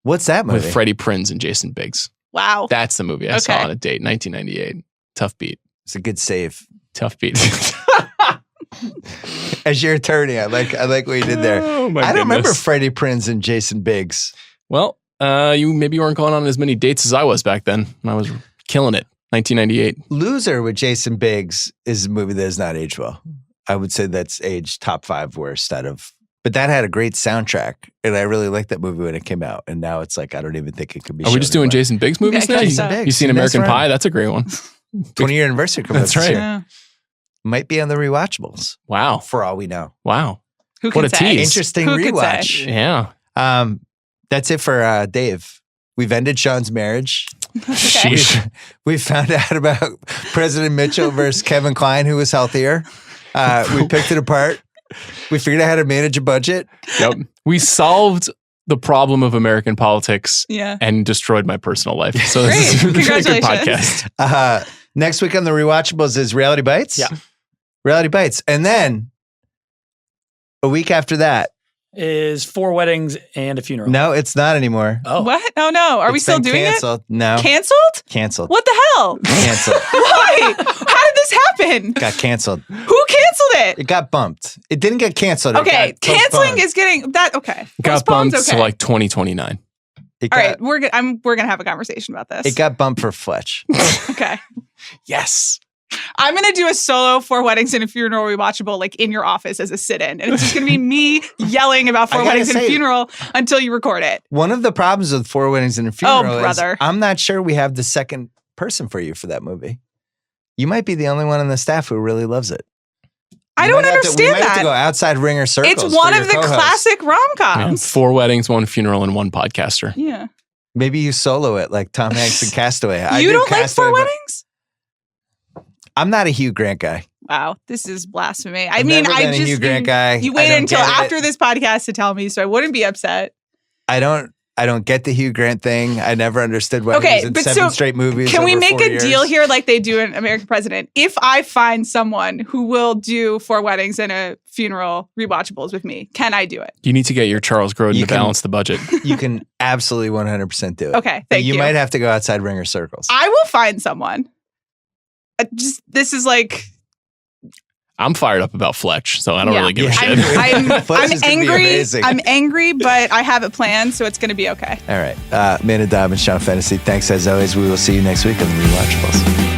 What's that movie? with Freddie Prinze and Jason Biggs. Wow. That's the movie I saw Okay. on a date, 1998. Tough beat. It's a good save. Tough beat. As your attorney, I like what you did there. Oh, my I don't remember goodness. Freddie Prinze and Jason Biggs. Well, you maybe weren't going on as many dates as I was back then. I was killing it. 1998. Loser with Jason Biggs is a movie that has not aged well. I would say that's aged top 5 worst out of. But that had a great soundtrack, and I really liked that movie when it came out. And now it's like I don't even think it could be. Are we just doing Jason Biggs movies Yeah, now? Jason Biggs. You seen Best American friend. Pie? That's a great one. 20-year anniversary coming That's up this right. year. Yeah. Might be on the rewatchables Wow. for all we know. Wow. Who What can a say? tease. Interesting Who could rewatch. Yeah. That's it for Dave. We've ended Sean's marriage. Sheesh. We found out about President Mitchell versus Kevin Kline, who was healthier. We picked it apart. We figured out how to manage a budget. Yep. We solved the problem of American politics Yeah. and destroyed my personal life. So this is Great. a good Congratulations. podcast. Next week on the Rewatchables is Reality Bites. Yeah. Reality Bites. And then a week after that, Is 4 weddings and a funeral. no, it's not anymore. Oh. What? Oh no. Are we It's still been doing canceled. No. it? Canceled? Canceled. What the hell? Canceled. Why? How did this happen? Got canceled. Who canceled it? It got bumped. It didn't get canceled. It Okay, got canceling postponed. is getting that. Okay, Got Postpone's bumped okay. to like 2029. It All got, right, we're gonna have a conversation about this. It got bumped for Fletch. Okay, Yes. I'm gonna do a solo 4 weddings and a funeral rewatchable like in your office as a sit-in, and it's just gonna be me yelling about 4 I gotta weddings and a say- funeral until you record it. One of the problems with 4 weddings and a funeral brother. is I'm not sure we have the second person for you for that movie. You might be the only one on the staff who really loves it. I You don't might have to- understand we might have to go that. outside ringer circles. It's for one your of the co-host. classic Yeah, rom-coms. 4 weddings, 1 funeral, and 1 podcaster. Yeah, Maybe you solo it like Tom Hanks in Castaway. I you do don't like Castaway, 4 but weddings? I'm not a Hugh Grant guy. Wow, this is blasphemy. I I've mean, never I been a just Hugh Grant guy. You I waited don't until get it. after this podcast to tell me, so I wouldn't be upset. I don't get the Hugh Grant thing. I never understood why he Okay, was in but 7 so straight movies. Can we over make 4 a years. deal here like they do in American President? If I find someone who will do 4 weddings and a funeral rewatchables with me, can I do it? You need to get your Charles Grodin You to can- balance the budget. You can absolutely 100% do it. Okay, But thank you. You might have to go outside ringer circles. I will find someone. This is like I'm fired up about Fletch, so I don't Yeah. really give a Yeah. shit. I'm Fletch is gonna be angry. amazing. I'm angry, but I have it planned, so it's going to be okay. All right. Amanda Dobbins, Sean Fennessey, thanks as always. We will see you next week on the Rewatchables.